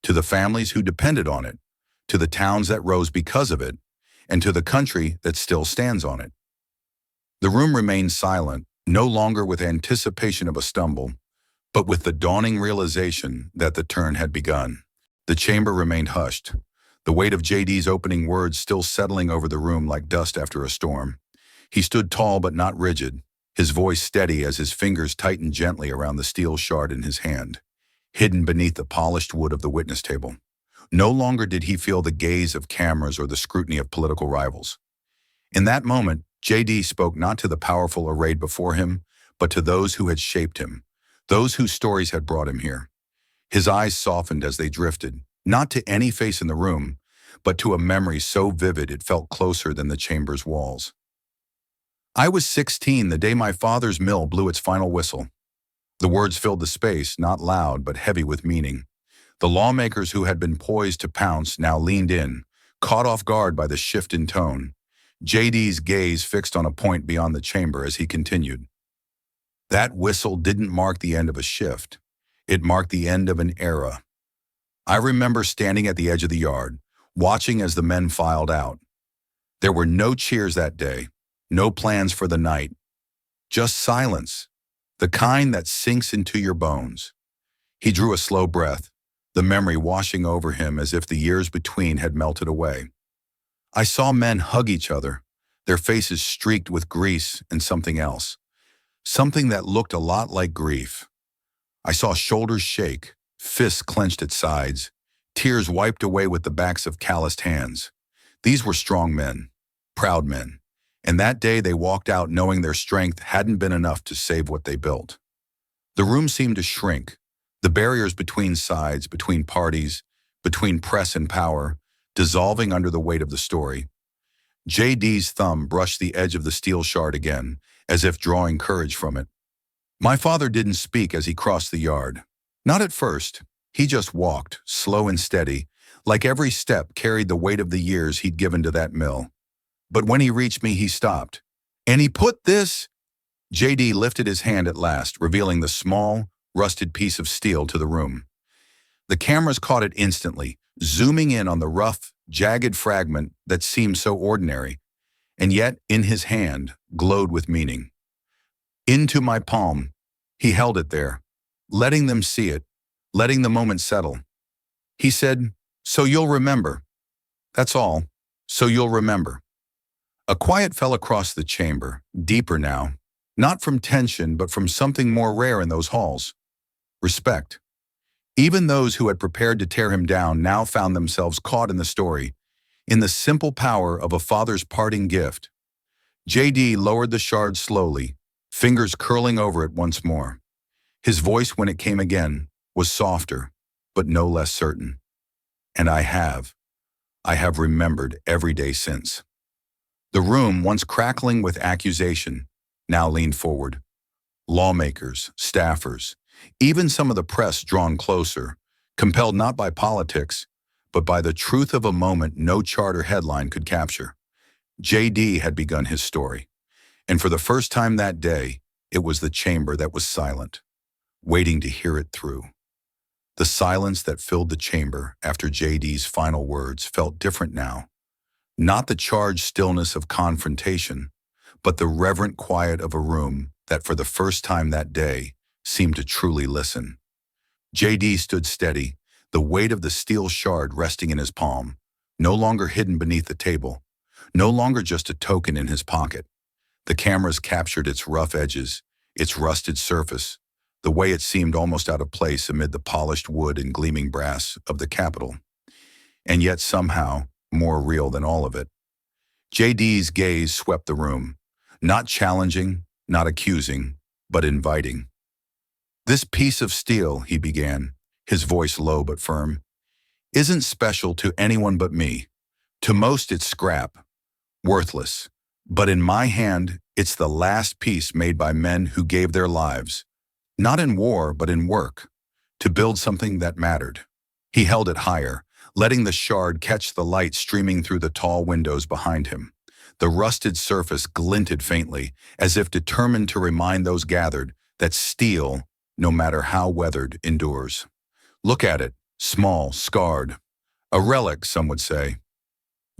to the families who depended on it, to the towns that rose because of it, and to the country that still stands on it. The room remained silent, no longer with anticipation of a stumble, but with the dawning realization that the turn had begun. The chamber remained hushed, the weight of JD's opening words still settling over the room like dust after a storm. He stood tall but not rigid, his voice steady as his fingers tightened gently around the steel shard in his hand. hidden beneath the polished wood of the witness table. No longer did he feel the gaze of cameras or the scrutiny of political rivals. In that moment, JD spoke not to the powerful arrayed before him, but to those who had shaped him, those whose stories had brought him here. His eyes softened as they drifted, not to any face in the room, but to a memory so vivid it felt closer than the chamber's walls. I was 16 the day my father's mill blew its final whistle. The words filled the space, not loud but heavy with meaning. The lawmakers who had been poised to pounce now leaned in, caught off guard by the shift in tone. JD's gaze fixed on a point beyond the chamber as he continued. That whistle didn't mark the end of a shift. It marked the end of an era. I remember standing at the edge of the yard, watching as the men filed out. There were no cheers that day, no plans for the night, just silence, the kind that sinks into your bones. He drew a slow breath, the memory washing over him as if the years between had melted away. I saw men hug each other, their faces streaked with grease and something else, something that looked a lot like grief. I saw shoulders shake, fists clenched at sides, tears wiped away with the backs of calloused hands. These were strong men, proud men, and that day they walked out knowing their strength hadn't been enough to save what they built. The room seemed to shrink, the barriers between sides, between parties, between press and power, dissolving under the weight of the story. JD's thumb brushed the edge of the steel shard again, as if drawing courage from it. My father didn't speak as he crossed the yard. Not at first. He just walked, slow and steady, like every step carried the weight of the years he'd given to that mill. But when he reached me, he stopped. And he put this... JD lifted his hand at last, revealing the small, rusted piece of steel to the room. The cameras caught it instantly, zooming in on the rough, jagged fragment that seemed so ordinary, and yet, in his hand, glowed with meaning. Into my palm, he held it there, letting them see it, letting the moment settle. He said, "So you'll remember. That's all. So you'll remember." A quiet fell across the chamber, deeper now, not from tension but from something more rare in those halls. Respect. Even those who had prepared to tear him down now found themselves caught in the story, in the simple power of a father's parting gift. JD lowered the shard slowly, fingers curling over it once more. His voice, when it came again, was softer, but no less certain. And I have remembered every day since. The room, once crackling with accusation, now leaned forward. Lawmakers, staffers, even some of the press drawn closer, compelled not by politics, but by the truth of a moment no charter headline could capture. JD had begun his story, and for the first time that day, it was the chamber that was silent, waiting to hear it through. The silence that filled the chamber after JD's final words felt different now. Not the charged stillness of confrontation, but the reverent quiet of a room that for the first time that day seemed to truly listen. JD stood steady, the weight of the steel shard resting in his palm, no longer hidden beneath the table, no longer just a token in his pocket. The cameras captured its rough edges, its rusted surface, the way it seemed almost out of place amid the polished wood and gleaming brass of the Capitol. And yet somehow, more real than all of it. JD's gaze swept the room, not challenging, not accusing, but inviting. "This piece of steel," he began, his voice low but firm, "isn't special to anyone but me. To most it's scrap, worthless. But in my hand, it's the last piece made by men who gave their lives, not in war but in work, to build something that mattered." He held it higher, letting the shard catch the light streaming through the tall windows behind him. The rusted surface glinted faintly, as if determined to remind those gathered that steel, no matter how weathered, endures. Look at it, small, scarred. A relic, some would say.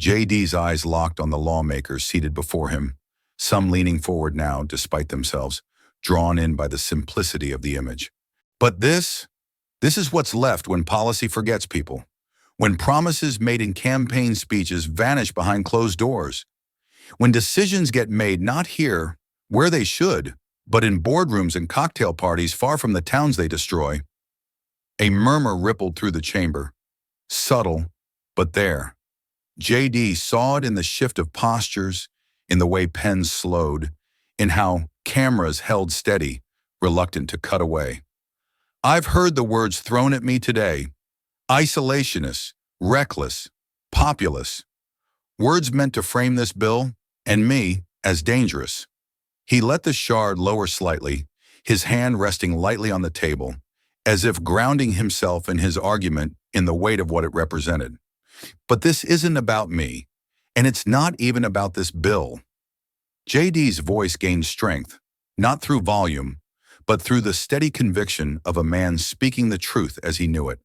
JD's eyes locked on the lawmakers seated before him, some leaning forward now despite themselves, drawn in by the simplicity of the image. But this is what's left when policy forgets people, when promises made in campaign speeches vanish behind closed doors, when decisions get made not here, where they should, but in boardrooms and cocktail parties far from the towns they destroy. A murmur rippled through the chamber. Subtle, but there. JD saw it in the shift of postures, in the way pens slowed, in how cameras held steady, reluctant to cut away. I've heard the words thrown at me today. Isolationist, reckless, populist. Words meant to frame this bill, and me, as dangerous. He let the shard lower slightly, his hand resting lightly on the table, as if grounding himself and his argument in the weight of what it represented. But this isn't about me, and it's not even about this bill. JD's voice gained strength, not through volume, but through the steady conviction of a man speaking the truth as he knew it.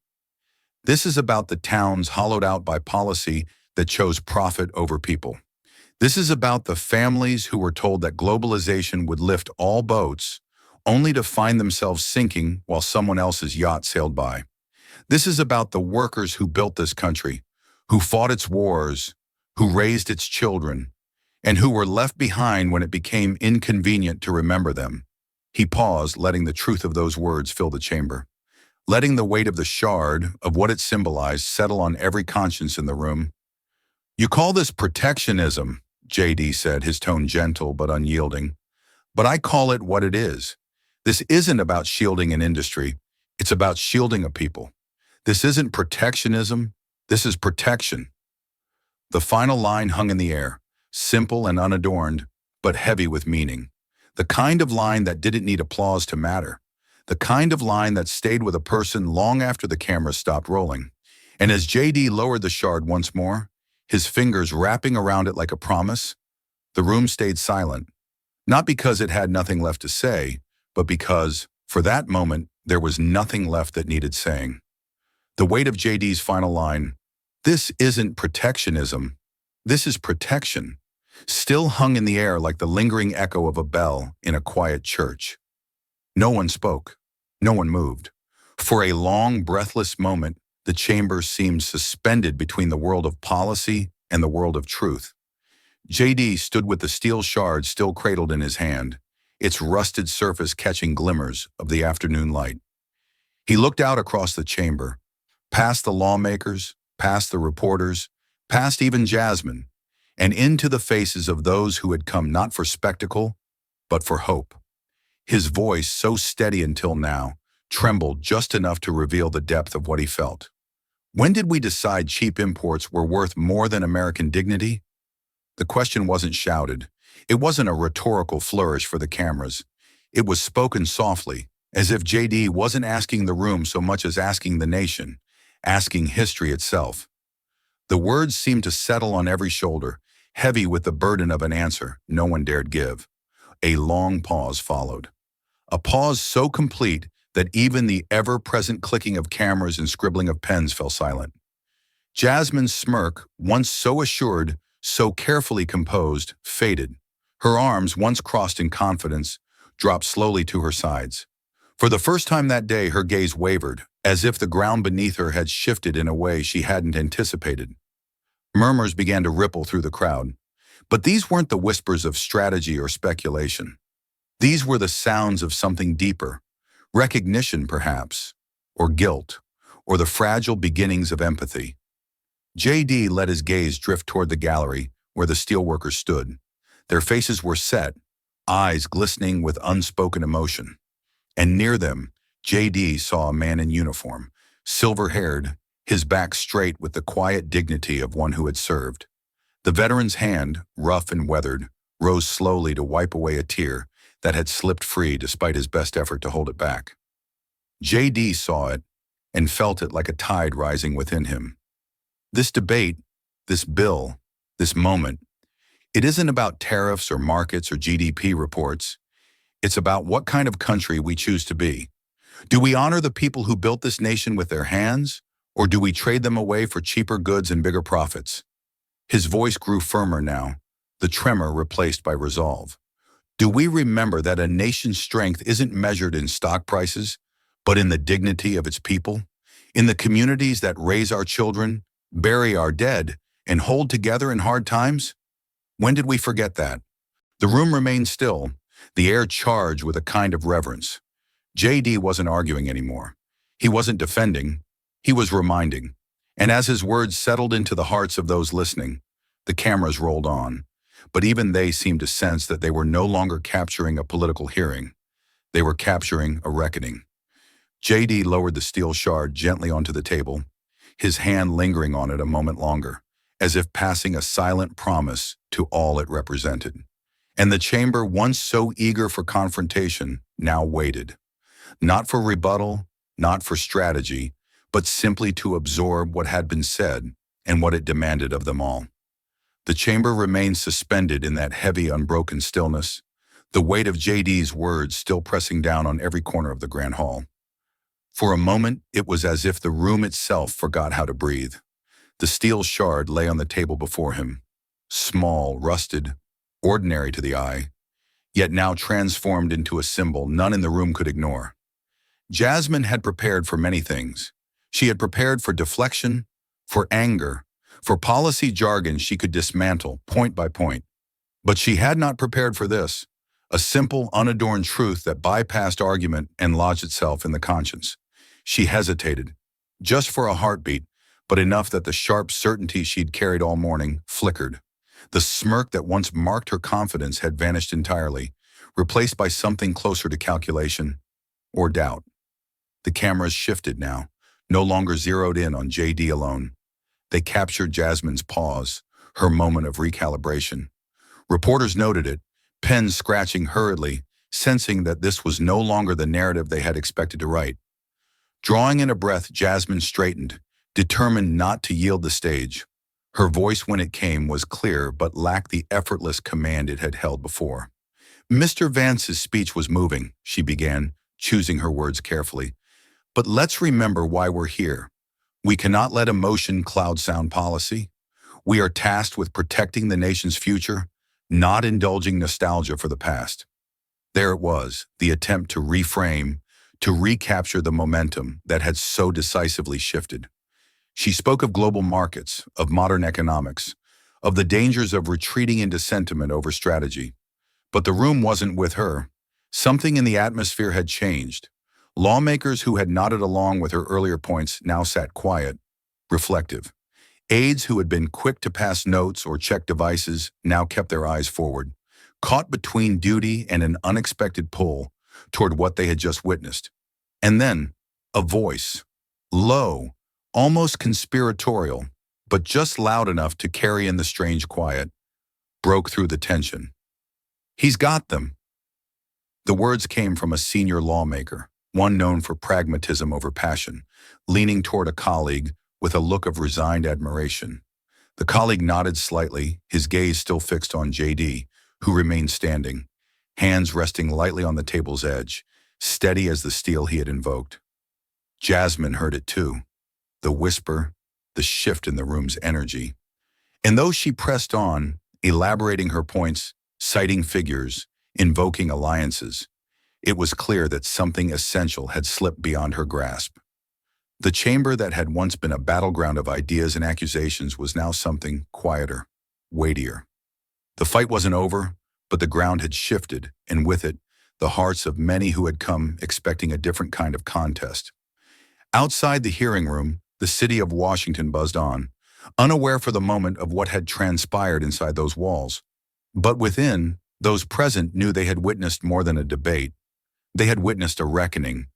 This is about the towns hollowed out by policy that chose profit over people. This is about the families who were told that globalization would lift all boats, only to find themselves sinking while someone else's yacht sailed by. This is about the workers who built this country, who fought its wars, who raised its children, and who were left behind when it became inconvenient to remember them. He paused, letting the truth of those words fill the chamber, letting the weight of the shard, of what it symbolized, settle on every conscience in the room. You call this protectionism, JD said, his tone gentle but unyielding. But I call it what it is. This isn't about shielding an industry. It's about shielding a people. This isn't protectionism. This is protection. The final line hung in the air, simple and unadorned, but heavy with meaning. The kind of line that didn't need applause to matter. The kind of line that stayed with a person long after the camera stopped rolling. And as JD lowered the shard once more, his fingers wrapping around it like a promise, the room stayed silent. Not because it had nothing left to say, but because, for that moment, there was nothing left that needed saying. The weight of JD's final line, "This isn't protectionism, this is protection," still hung in the air like the lingering echo of a bell in a quiet church. No one spoke. No one moved. For a long, breathless moment, the chamber seemed suspended between the world of policy and the world of truth. JD stood with the steel shard still cradled in his hand, its rusted surface catching glimmers of the afternoon light. He looked out across the chamber, past the lawmakers, past the reporters, past even Jasmine, and into the faces of those who had come not for spectacle, but for hope. His voice, so steady until now, trembled just enough to reveal the depth of what he felt. When did we decide cheap imports were worth more than American dignity? The question wasn't shouted. It wasn't a rhetorical flourish for the cameras. It was spoken softly, as if JD wasn't asking the room so much as asking the nation, asking history itself. The words seemed to settle on every shoulder, heavy with the burden of an answer no one dared give. A long pause followed. A pause so complete that even the ever-present clicking of cameras and scribbling of pens fell silent. Jasmine's smirk, once so assured, so carefully composed, faded. Her arms, once crossed in confidence, dropped slowly to her sides. For the first time that day, her gaze wavered, as if the ground beneath her had shifted in a way she hadn't anticipated. Murmurs began to ripple through the crowd. But these weren't the whispers of strategy or speculation. These were the sounds of something deeper, recognition perhaps, or guilt, or the fragile beginnings of empathy. JD let his gaze drift toward the gallery where the steelworkers stood. Their faces were set, eyes glistening with unspoken emotion. And near them, JD saw a man in uniform, silver-haired, his back straight with the quiet dignity of one who had served. The veteran's hand, rough and weathered, rose slowly to wipe away a tear that had slipped free despite his best effort to hold it back. JD saw it and felt it like a tide rising within him. This debate, this bill, this moment, it isn't about tariffs or markets or GDP reports. It's about what kind of country we choose to be. Do we honor the people who built this nation with their hands, or do we trade them away for cheaper goods and bigger profits? His voice grew firmer now, the tremor replaced by resolve. Do we remember that a nation's strength isn't measured in stock prices, but in the dignity of its people, in the communities that raise our children, bury our dead, and hold together in hard times? When did we forget that? The room remained still, the air charged with a kind of reverence. JD wasn't arguing anymore. He wasn't defending, he was reminding. And as his words settled into the hearts of those listening, the cameras rolled on. But even they seemed to sense that they were no longer capturing a political hearing. They were capturing a reckoning. JD lowered the steel shard gently onto the table, his hand lingering on it a moment longer, as if passing a silent promise to all it represented. And the chamber, once so eager for confrontation, now waited. Not for rebuttal, not for strategy, but simply to absorb what had been said and what it demanded of them all. The chamber remained suspended in that heavy, unbroken stillness, the weight of JD's words still pressing down on every corner of the grand hall. For a moment, it was as if the room itself forgot how to breathe. The steel shard lay on the table before him, small, rusted, ordinary to the eye, yet now transformed into a symbol none in the room could ignore. Jasmine had prepared for many things. She had prepared for deflection, for anger, for policy jargon she could dismantle point by point. But she had not prepared for this, a simple, unadorned truth that bypassed argument and lodged itself in the conscience. She hesitated, just for a heartbeat, but enough that the sharp certainty she'd carried all morning flickered. The smirk that once marked her confidence had vanished entirely, replaced by something closer to calculation or doubt. The cameras shifted now, no longer zeroed in on JD alone. They captured Jasmine's pause, her moment of recalibration. Reporters noted it, pens scratching hurriedly, sensing that this was no longer the narrative they had expected to write. Drawing in a breath, Jasmine straightened, determined not to yield the stage. Her voice, when it came, was clear but lacked the effortless command it had held before. "Mr. Vance's speech was moving," she began, choosing her words carefully. "But let's remember why we're here. We cannot let emotion cloud sound policy. We are tasked with protecting the nation's future, not indulging nostalgia for the past." There it was, the attempt to reframe, to recapture the momentum that had so decisively shifted. She spoke of global markets, of modern economics, of the dangers of retreating into sentiment over strategy. But the room wasn't with her. Something in the atmosphere had changed. Lawmakers who had nodded along with her earlier points now sat quiet, reflective. Aides who had been quick to pass notes or check devices now kept their eyes forward, caught between duty and an unexpected pull toward what they had just witnessed. And then, a voice, low, almost conspiratorial, but just loud enough to carry in the strange quiet, broke through the tension. "He's got them." The words came from a senior lawmaker, one known for pragmatism over passion, leaning toward a colleague with a look of resigned admiration. The colleague nodded slightly, his gaze still fixed on JD, who remained standing, hands resting lightly on the table's edge, steady as the steel he had invoked. Jasmine heard it too, the whisper, the shift in the room's energy. And though she pressed on, elaborating her points, citing figures, invoking alliances, it was clear that something essential had slipped beyond her grasp. The chamber that had once been a battleground of ideas and accusations was now something quieter, weightier. The fight wasn't over, but the ground had shifted, and with it, the hearts of many who had come expecting a different kind of contest. Outside the hearing room, the city of Washington buzzed on, unaware for the moment of what had transpired inside those walls. But within, those present knew they had witnessed more than a debate. They had witnessed a reckoning,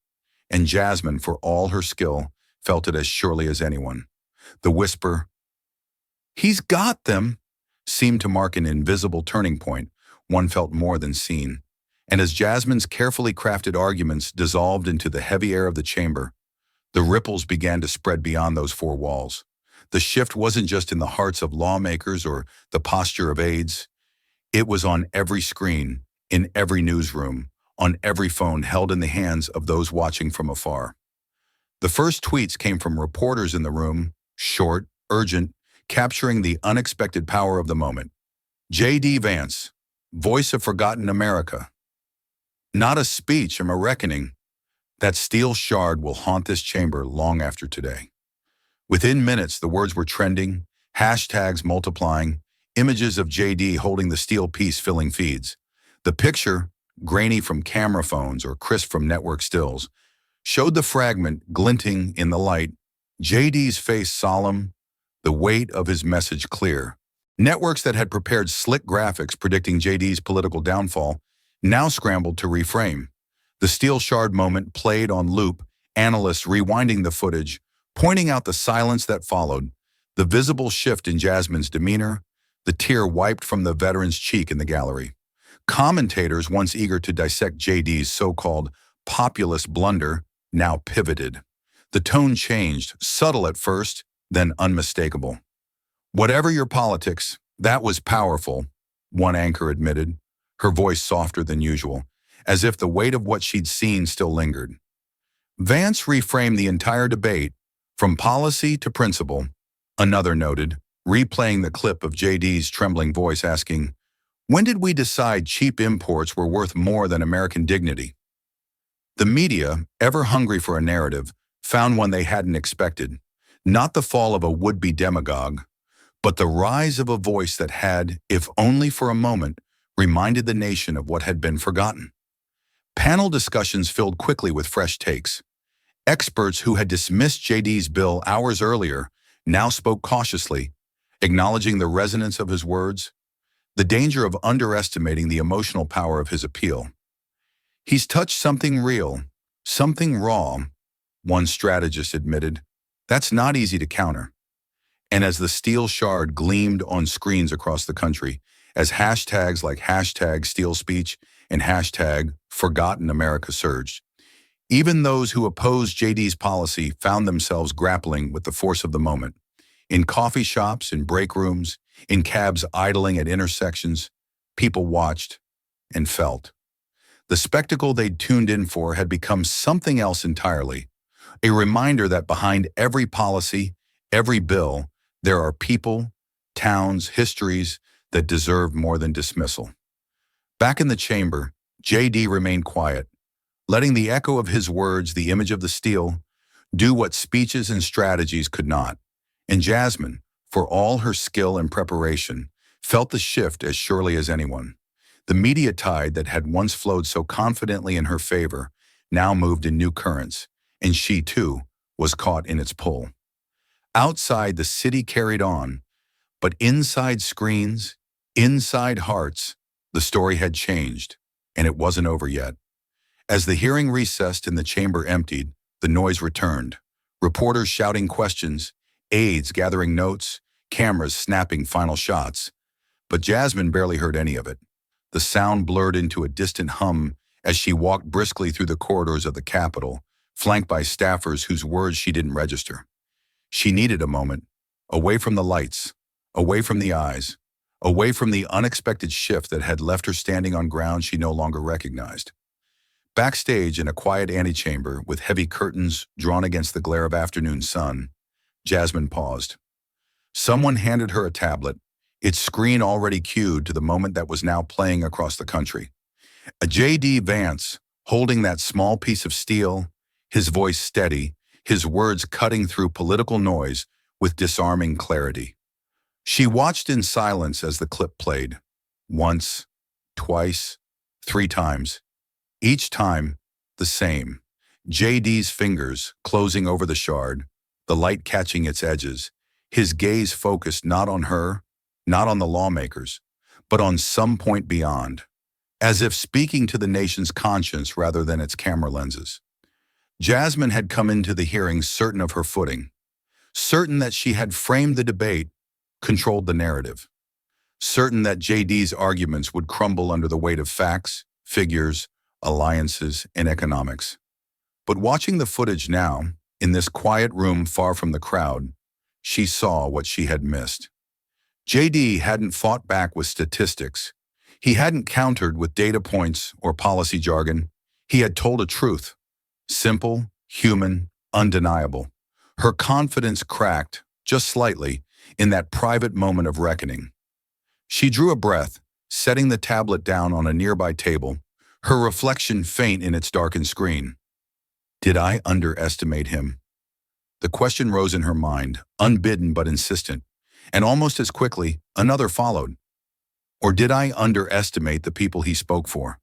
and Jasmine, for all her skill, felt it as surely as anyone. The whisper, "He's got them," seemed to mark an invisible turning point, one felt more than seen. And as Jasmine's carefully crafted arguments dissolved into the heavy air of the chamber, the ripples began to spread beyond those four walls. The shift wasn't just in the hearts of lawmakers or the posture of aides. It was on every screen, in every newsroom, on every phone held in the hands of those watching from afar. The first tweets came from reporters in the room, short, urgent, capturing the unexpected power of the moment. J.D. Vance, voice of forgotten America. Not a speech, a reckoning. That steel shard will haunt this chamber long after today. Within minutes, the words were trending, hashtags multiplying, images of JD holding the steel piece filling feeds. The picture, grainy from camera phones or crisp from network stills, showed the fragment glinting in the light, JD's face solemn, the weight of his message clear. Networks that had prepared slick graphics predicting JD's political downfall now scrambled to reframe. The steel shard moment played on loop, analysts rewinding the footage, pointing out the silence that followed, the visible shift in Jasmine's demeanor, the tear wiped from the veteran's cheek in the gallery. Commentators, once eager to dissect JD's so-called populist blunder, now pivoted. The tone changed, subtle at first, then unmistakable. "Whatever your politics, that was powerful," one anchor admitted, her voice softer than usual, as if the weight of what she'd seen still lingered. Vance reframed the entire debate, from policy to principle, another noted, replaying the clip of JD's trembling voice asking, "When did we decide cheap imports were worth more than American dignity?" The media, ever hungry for a narrative, found one they hadn't expected. Not the fall of a would-be demagogue, but the rise of a voice that had, if only for a moment, reminded the nation of what had been forgotten. Panel discussions filled quickly with fresh takes. Experts who had dismissed JD's bill hours earlier now spoke cautiously, acknowledging the resonance of his words, the danger of underestimating the emotional power of his appeal. "He's touched something real, something raw," one strategist admitted. "That's not easy to counter." And as the steel shard gleamed on screens across the country, as hashtags like #SteelSpeech and #ForgottenAmerica surged, even those who opposed JD's policy found themselves grappling with the force of the moment. In coffee shops, in break rooms, in cabs idling at intersections, people watched and felt. The spectacle they'd tuned in for had become something else entirely, a reminder that behind every policy, every bill, there are people, towns, histories that deserve more than dismissal. Back in the chamber, JD remained quiet, letting the echo of his words, the image of the steel, do what speeches and strategies could not. And Jasmine, for all her skill and preparation, felt the shift as surely as anyone. The media tide that had once flowed so confidently in her favor now moved in new currents, and she, too, was caught in its pull. Outside, the city carried on, but inside screens, inside hearts, the story had changed, and it wasn't over yet. As the hearing recessed and the chamber emptied, the noise returned. Reporters shouting questions, aides gathering notes, cameras snapping final shots. But Jasmine barely heard any of it. The sound blurred into a distant hum as she walked briskly through the corridors of the Capitol, flanked by staffers whose words she didn't register. She needed a moment, away from the lights, away from the eyes, away from the unexpected shift that had left her standing on ground she no longer recognized. Backstage in a quiet antechamber with heavy curtains drawn against the glare of afternoon sun, Jasmine paused. Someone handed her a tablet, its screen already cued to the moment that was now playing across the country. A J.D. Vance, holding that small piece of steel, his voice steady, his words cutting through political noise with disarming clarity. She watched in silence as the clip played. Once, twice, 3 times. Each time, the same. J.D.'s fingers closing over the shard, the light catching its edges, his gaze focused not on her, not on the lawmakers, but on some point beyond, as if speaking to the nation's conscience rather than its camera lenses. Jasmine had come into the hearing certain of her footing, certain that she had framed the debate, controlled the narrative, certain that JD's arguments would crumble under the weight of facts, figures, alliances, and economics. But watching the footage now, in this quiet room far from the crowd, she saw what she had missed. JD hadn't fought back with statistics. He hadn't countered with data points or policy jargon. He had told a truth. Simple, human, undeniable. Her confidence cracked, just slightly, in that private moment of reckoning. She drew a breath, setting the tablet down on a nearby table, her reflection faint in its darkened screen. Did I underestimate him? The question rose in her mind, unbidden but insistent, and almost as quickly, another followed. Or did I underestimate the people he spoke for?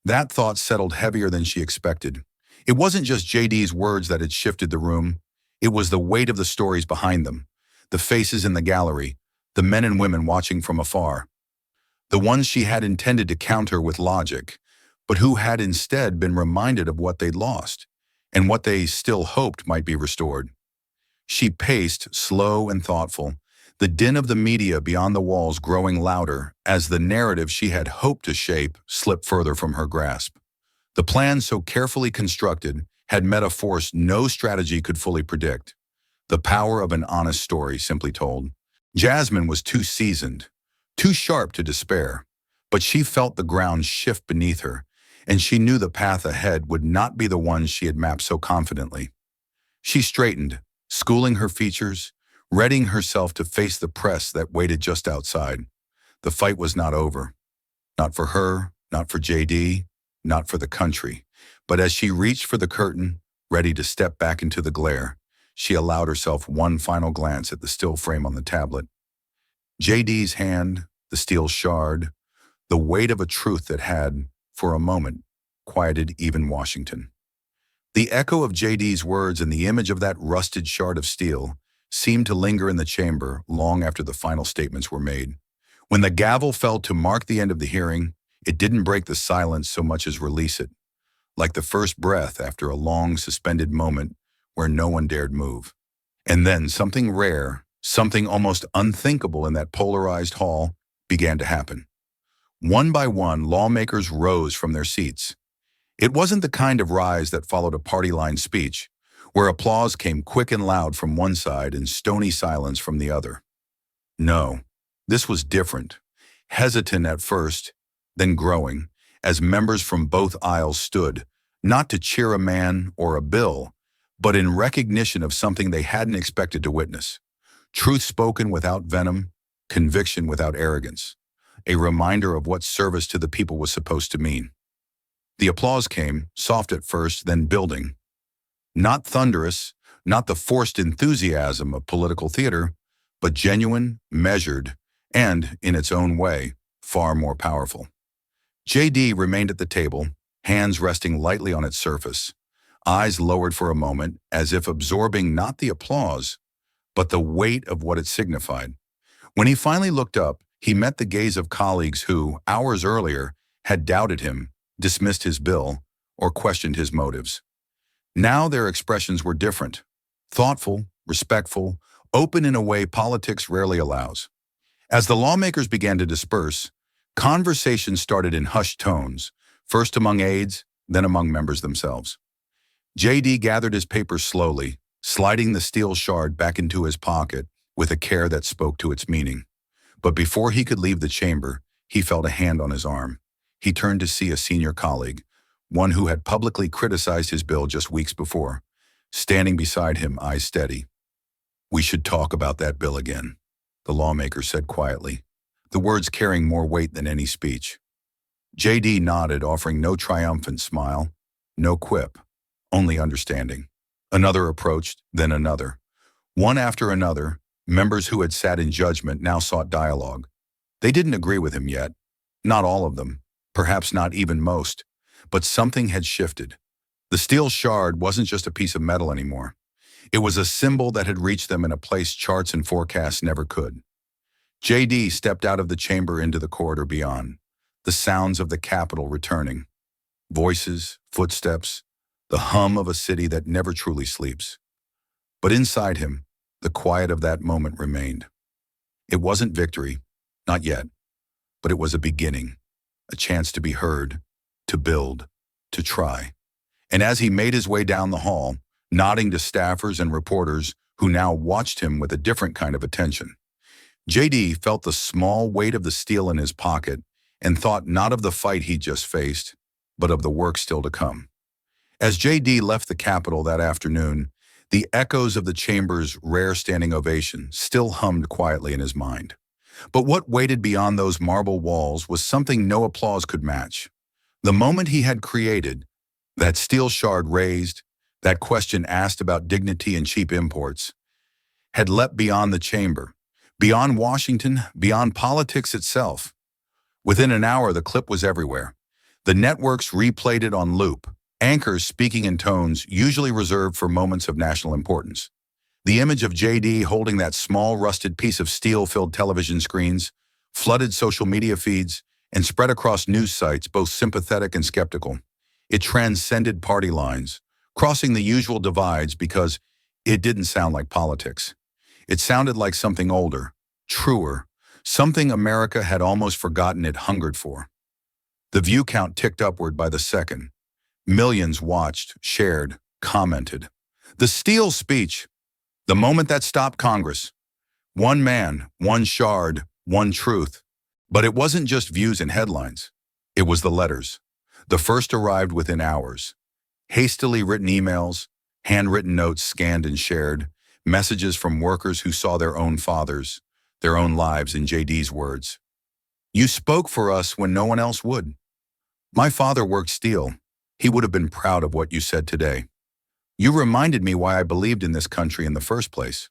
That thought settled heavier than she expected. It wasn't just JD's words that had shifted the room. It was the weight of the stories behind them, the faces in the gallery, the men and women watching from afar, the ones she had intended to counter with logic, but who had instead been reminded of what they'd lost and what they still hoped might be restored. She paced, slow and thoughtful, the din of the media beyond the walls growing louder as the narrative she had hoped to shape slipped further from her grasp. The plan so carefully constructed had met a force no strategy could fully predict. The power of an honest story, simply told. Jasmine was too seasoned, too sharp to despair, but she felt the ground shift beneath her, and she knew the path ahead would not be the one she had mapped so confidently. She straightened, schooling her features, readying herself to face the press that waited just outside. The fight was not over. Not for her, not for JD, not for the country. But as she reached for the curtain, ready to step back into the glare, she allowed herself one final glance at the still frame on the tablet. JD's hand, the steel shard, the weight of a truth that had, for a moment, quieted even Washington. The echo of JD's words and the image of that rusted shard of steel seemed to linger in the chamber long after the final statements were made. When the gavel fell to mark the end of the hearing, it didn't break the silence so much as release it, like the first breath after a long suspended moment where no one dared move. And then something rare, something almost unthinkable in that polarized hall began to happen. One by one, lawmakers rose from their seats. It wasn't the kind of rise that followed a party-line speech, where applause came quick and loud from one side and stony silence from the other. No, this was different. Hesitant at first, then growing, as members from both aisles stood, not to cheer a man or a bill, but in recognition of something they hadn't expected to witness. Truth spoken without venom, conviction without arrogance. A reminder of what service to the people was supposed to mean. The applause came, soft at first, then building. Not thunderous, not the forced enthusiasm of political theater, but genuine, measured, and, in its own way, far more powerful. JD remained at the table, hands resting lightly on its surface, eyes lowered for a moment as if absorbing not the applause, but the weight of what it signified. When he finally looked up, he met the gaze of colleagues who, hours earlier, had doubted him, dismissed his bill, or questioned his motives. Now their expressions were different, thoughtful, respectful, open in a way politics rarely allows. As the lawmakers began to disperse, conversation started in hushed tones, first among aides, then among members themselves. JD gathered his papers slowly, sliding the steel shard back into his pocket with a care that spoke to its meaning. But before he could leave the chamber, he felt a hand on his arm. He turned to see a senior colleague, one who had publicly criticized his bill just weeks before, standing beside him, eyes steady. "We should talk about that bill again," the lawmaker said quietly, the words carrying more weight than any speech. JD nodded, offering no triumphant smile, no quip, only understanding. Another approached, then another. One after another, members who had sat in judgment now sought dialogue. They didn't agree with him yet. Not all of them, perhaps not even most, but something had shifted. The steel shard wasn't just a piece of metal anymore. It was a symbol that had reached them in a place charts and forecasts never could. JD stepped out of the chamber into the corridor beyond, the sounds of the Capitol returning. Voices, footsteps, the hum of a city that never truly sleeps. But inside him, the quiet of that moment remained. It wasn't victory, not yet, but it was a beginning, a chance to be heard, to build, to try. And as he made his way down the hall, nodding to staffers and reporters who now watched him with a different kind of attention, JD felt the small weight of the steel in his pocket and thought not of the fight he'd just faced, but of the work still to come. As JD left the Capitol that afternoon, the echoes of the chamber's rare standing ovation still hummed quietly in his mind. But what waited beyond those marble walls was something no applause could match. The moment he had created, that steel shard raised, that question asked about dignity and cheap imports, had leapt beyond the chamber, beyond Washington, beyond politics itself. Within an hour, the clip was everywhere. The networks replayed it on loop, Anchors speaking in tones usually reserved for moments of national importance. The image of JD holding that small rusted piece of steel filled television screens, flooded social media feeds, and spread across news sites both sympathetic and skeptical. It transcended party lines, crossing the usual divides because it didn't sound like politics. It sounded like something older, truer, something America had almost forgotten it hungered for. The view count ticked upward by the second. Millions watched, shared, commented. The Steele speech, the moment that stopped Congress. One man, one shard, one truth. But it wasn't just views and headlines. It was the letters. The first arrived within hours. Hastily written emails, handwritten notes scanned and shared, messages from workers who saw their own fathers, their own lives in JD's words. You spoke for us when no one else would. My father worked steel. He would have been proud of what you said today. You reminded me why I believed in this country in the first place.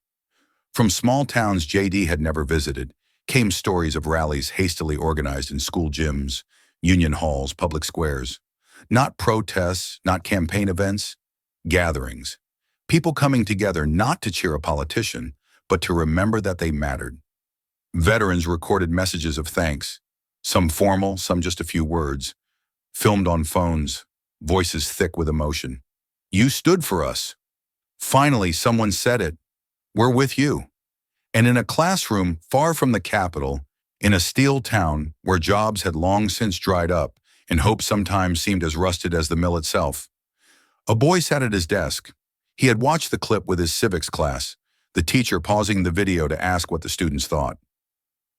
From small towns JD had never visited, came stories of rallies hastily organized in school gyms, union halls, public squares. Not protests, not campaign events, gatherings. People coming together not to cheer a politician, but to remember that they mattered. Veterans recorded messages of thanks, some formal, some just a few words, filmed on phones, voices thick with emotion. You stood for us. Finally, someone said it. We're with you. And in a classroom far from the Capitol, in a steel town where jobs had long since dried up and hope sometimes seemed as rusted as the mill itself, a boy sat at his desk. He had watched the clip with his civics class, the teacher pausing the video to ask what the students thought.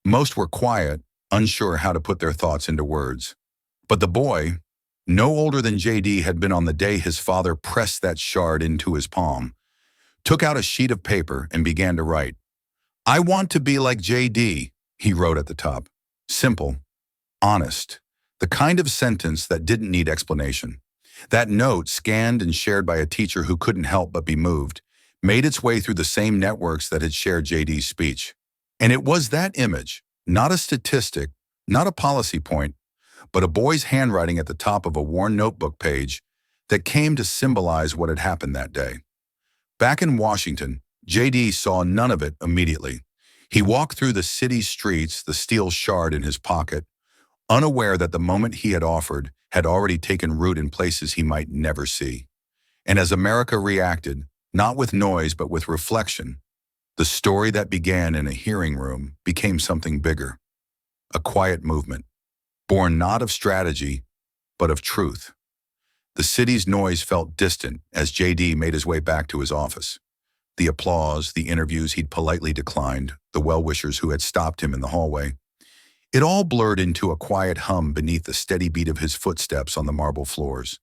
Most were quiet, unsure how to put their thoughts into words. But the boy, no older than JD had been on the day his father pressed that shard into his palm, took out a sheet of paper and began to write. I want to be like JD, he wrote at the top. Simple, honest, the kind of sentence that didn't need explanation. That note, scanned and shared by a teacher who couldn't help but be moved, made its way through the same networks that had shared JD's speech. And it was that image, not a statistic, not a policy point, but a boy's handwriting at the top of a worn notebook page that came to symbolize what had happened that day. Back in Washington, JD saw none of it immediately. He walked through the city's streets, the steel shard in his pocket, unaware that the moment he had offered had already taken root in places he might never see. And as America reacted, not with noise but with reflection, the story that began in a hearing room became something bigger. A quiet movement, born not of strategy, but of truth. The city's noise felt distant as JD made his way back to his office. The applause, the interviews he'd politely declined, the well-wishers who had stopped him in the hallway. It all blurred into a quiet hum beneath the steady beat of his footsteps on the marble floors.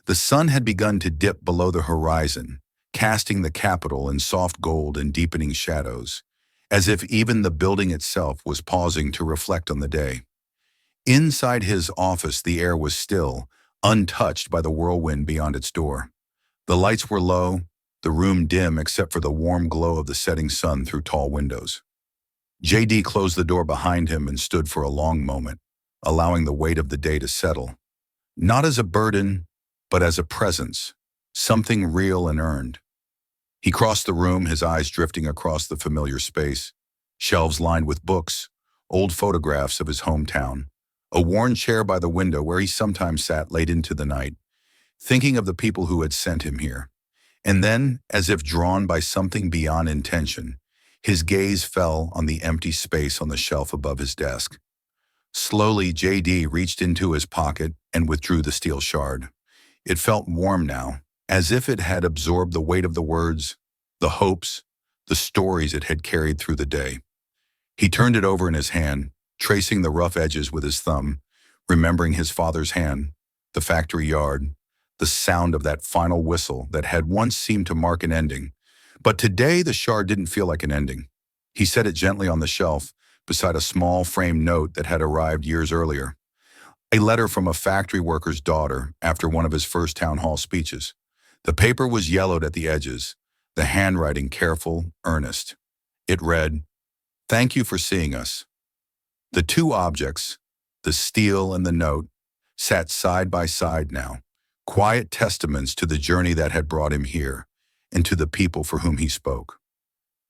The sun had begun to dip below the horizon, casting the Capitol in soft gold and deepening shadows, as if even the building itself was pausing to reflect on the day. Inside his office, the air was still, untouched by the whirlwind beyond its door. The lights were low, the room dim except for the warm glow of the setting sun through tall windows. JD closed the door behind him and stood for a long moment, allowing the weight of the day to settle. Not as a burden, but as a presence, something real and earned. He crossed the room, his eyes drifting across the familiar space. Shelves lined with books, old photographs of his hometown, a worn chair by the window where he sometimes sat late into the night, thinking of the people who had sent him here. And then, as if drawn by something beyond intention, his gaze fell on the empty space on the shelf above his desk. Slowly, JD reached into his pocket and withdrew the steel shard. It felt warm now, as if it had absorbed the weight of the words, the hopes, the stories it had carried through the day. He turned it over in his hand, tracing the rough edges with his thumb, remembering his father's hand, the factory yard, the sound of that final whistle that had once seemed to mark an ending. But today the shard didn't feel like an ending. He set it gently on the shelf, beside a small framed note that had arrived years earlier. A letter from a factory worker's daughter after one of his first town hall speeches. The paper was yellowed at the edges, the handwriting careful, earnest. It read, "Thank you for seeing us." The two objects, the steel and the note, sat side by side now, quiet testaments to the journey that had brought him here and to the people for whom he spoke.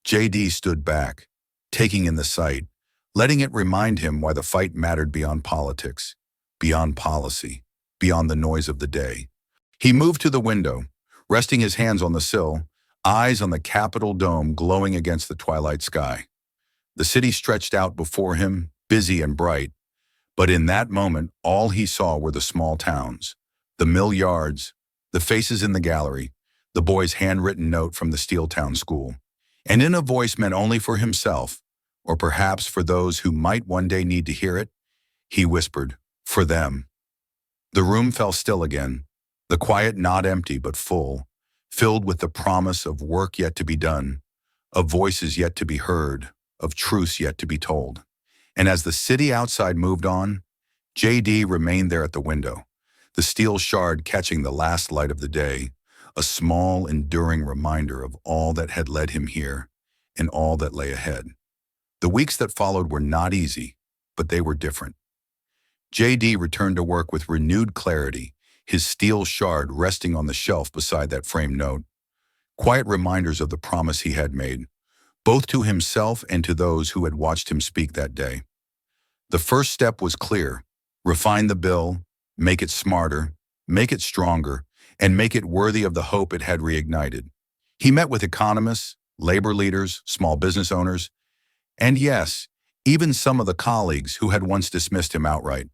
JD stood back, taking in the sight, letting it remind him why the fight mattered beyond politics, beyond policy, beyond the noise of the day. He moved to the window, resting his hands on the sill, eyes on the Capitol dome glowing against the twilight sky. The city stretched out before him, busy and bright, but in that moment all he saw were the small towns, the mill yards, the faces in the gallery, the boy's handwritten note from the Steeltown school. And in a voice meant only for himself, or perhaps for those who might one day need to hear it, he whispered, "For them." The room fell still again, the quiet not empty but full, filled with the promise of work yet to be done, of voices yet to be heard, of truths yet to be told. And as the city outside moved on, JD remained there at the window, the steel shard catching the last light of the day, a small, enduring reminder of all that had led him here and all that lay ahead. The weeks that followed were not easy, but they were different. JD returned to work with renewed clarity, his steel shard resting on the shelf beside that framed note. Quiet reminders of the promise he had made, both to himself and to those who had watched him speak that day. The first step was clear: refine the bill, make it smarter, make it stronger, and make it worthy of the hope it had reignited. He met with economists, labor leaders, small business owners, and yes, even some of the colleagues who had once dismissed him outright.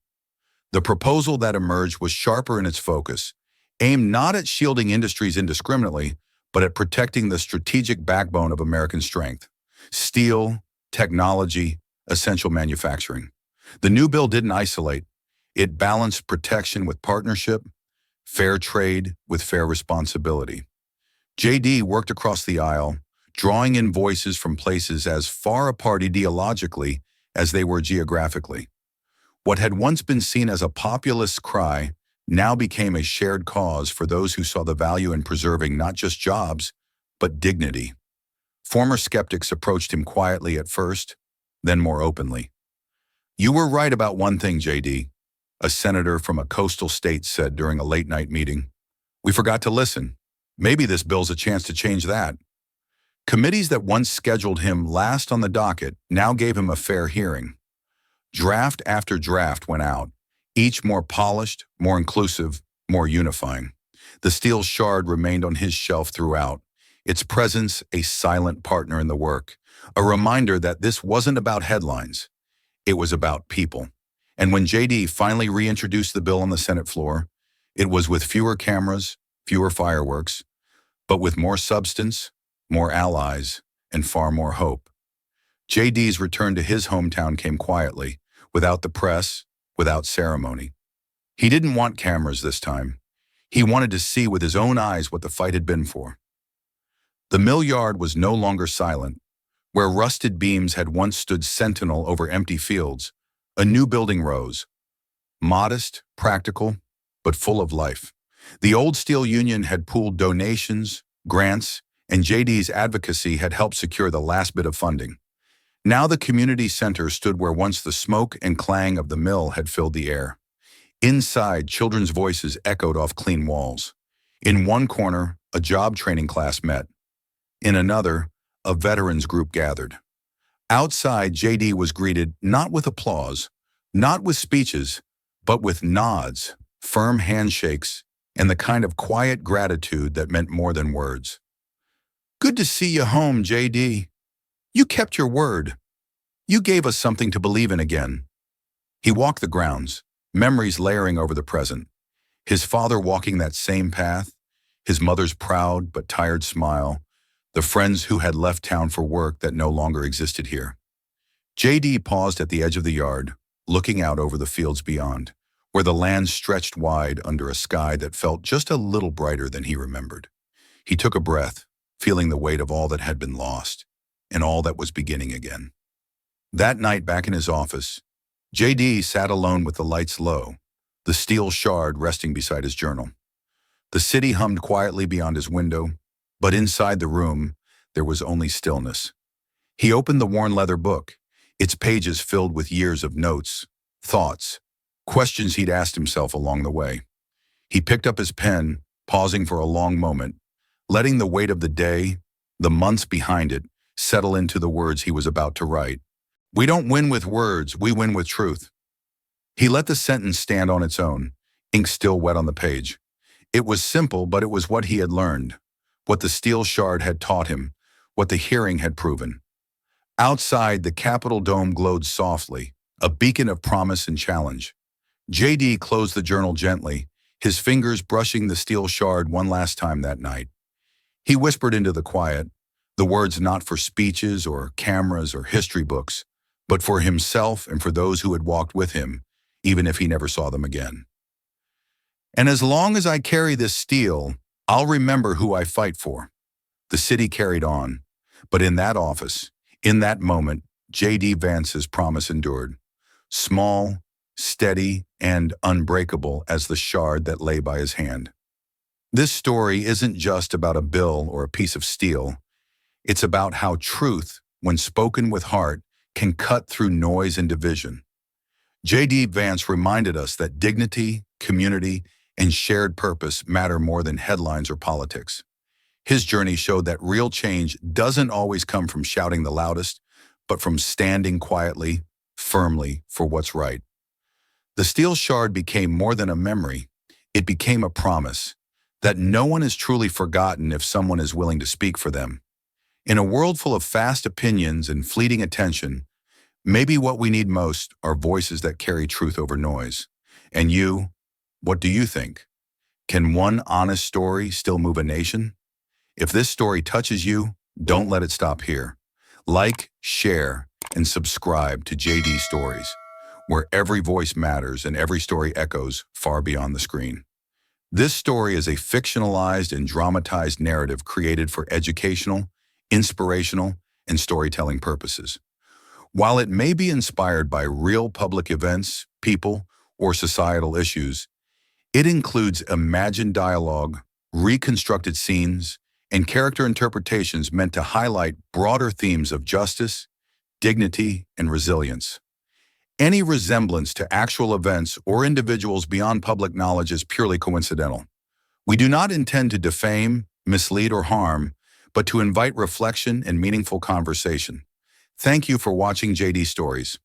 The proposal that emerged was sharper in its focus, aimed not at shielding industries indiscriminately, but at protecting the strategic backbone of American strength: steel, technology, essential manufacturing. The new bill didn't isolate. It balanced protection with partnership, fair trade with fair responsibility. JD worked across the aisle, drawing in voices from places as far apart ideologically as they were geographically. What had once been seen as a populist cry now became a shared cause for those who saw the value in preserving not just jobs, but dignity. Former skeptics approached him quietly at first, then more openly. "You were right about one thing, JD," a senator from a coastal state said during a late-night meeting. "We forgot to listen. Maybe this bill's a chance to change that." Committees that once scheduled him last on the docket now gave him a fair hearing. Draft after draft went out, each more polished, more inclusive, more unifying. The steel shard remained on his shelf throughout, its presence a silent partner in the work, a reminder that this wasn't about headlines. It was about people. And when JD finally reintroduced the bill on the Senate floor, it was with fewer cameras, fewer fireworks, but with more substance, more allies, and far more hope. JD's return to his hometown came quietly, without the press, without ceremony. He didn't want cameras this time. He wanted to see with his own eyes what the fight had been for. The mill yard was no longer silent. Where rusted beams had once stood sentinel over empty fields, a new building rose. Modest, practical, but full of life. The old steel union had pooled donations, grants, and JD's advocacy had helped secure the last bit of funding. Now the community center stood where once the smoke and clang of the mill had filled the air. Inside, children's voices echoed off clean walls. In one corner, a job training class met. In another, a veterans group gathered. Outside, JD was greeted not with applause, not with speeches, but with nods, firm handshakes, and the kind of quiet gratitude that meant more than words. "Good to see you home, JD. You kept your word. You gave us something to believe in again." He walked the grounds, memories layering over the present. His father walking that same path, his mother's proud but tired smile, the friends who had left town for work that no longer existed here. JD paused at the edge of the yard, looking out over the fields beyond, where the land stretched wide under a sky that felt just a little brighter than he remembered. He took a breath, feeling the weight of all that had been lost, and all that was beginning again. That night back in his office, JD sat alone with the lights low, the steel shard resting beside his journal. The city hummed quietly beyond his window, but inside the room, there was only stillness. He opened the worn leather book, its pages filled with years of notes, thoughts, questions he'd asked himself along the way. He picked up his pen, pausing for a long moment, letting the weight of the day, the months behind it, settle into the words he was about to write. We don't win with words, we win with truth. He let the sentence stand on its own, ink still wet on the page. It was simple, but it was what he had learned, what the steel shard had taught him, what the hearing had proven. Outside, the Capitol dome glowed softly, a beacon of promise and challenge. JD closed the journal gently, his fingers brushing the steel shard one last time that night. He whispered into the quiet, the words not for speeches or cameras or history books, but for himself and for those who had walked with him, even if he never saw them again. And as long as I carry this steel, I'll remember who I fight for. The city carried on, but in that office, in that moment, J.D. Vance's promise endured, small, steady, and unbreakable as the shard that lay by his hand. This story isn't just about a bill or a piece of steel. It's about how truth, when spoken with heart, can cut through noise and division. J.D. Vance reminded us that dignity, community, and shared purpose matter more than headlines or politics. His journey showed that real change doesn't always come from shouting the loudest, but from standing quietly, firmly for what's right. The steel shard became more than a memory. It became a promise that no one is truly forgotten if someone is willing to speak for them. In a world full of fast opinions and fleeting attention, maybe what we need most are voices that carry truth over noise. And you, what do you think? Can one honest story still move a nation? If this story touches you, don't let it stop here. Like, share, and subscribe to JD Stories, where every voice matters and every story echoes far beyond the screen. This story is a fictionalized and dramatized narrative created for educational, inspirational, and storytelling purposes. While it may be inspired by real public events, people, or societal issues, it includes imagined dialogue, reconstructed scenes, and character interpretations meant to highlight broader themes of justice, dignity, and resilience. Any resemblance to actual events or individuals beyond public knowledge is purely coincidental. We do not intend to defame, mislead, or harm, but to invite reflection and meaningful conversation. Thank you for watching JD Stories.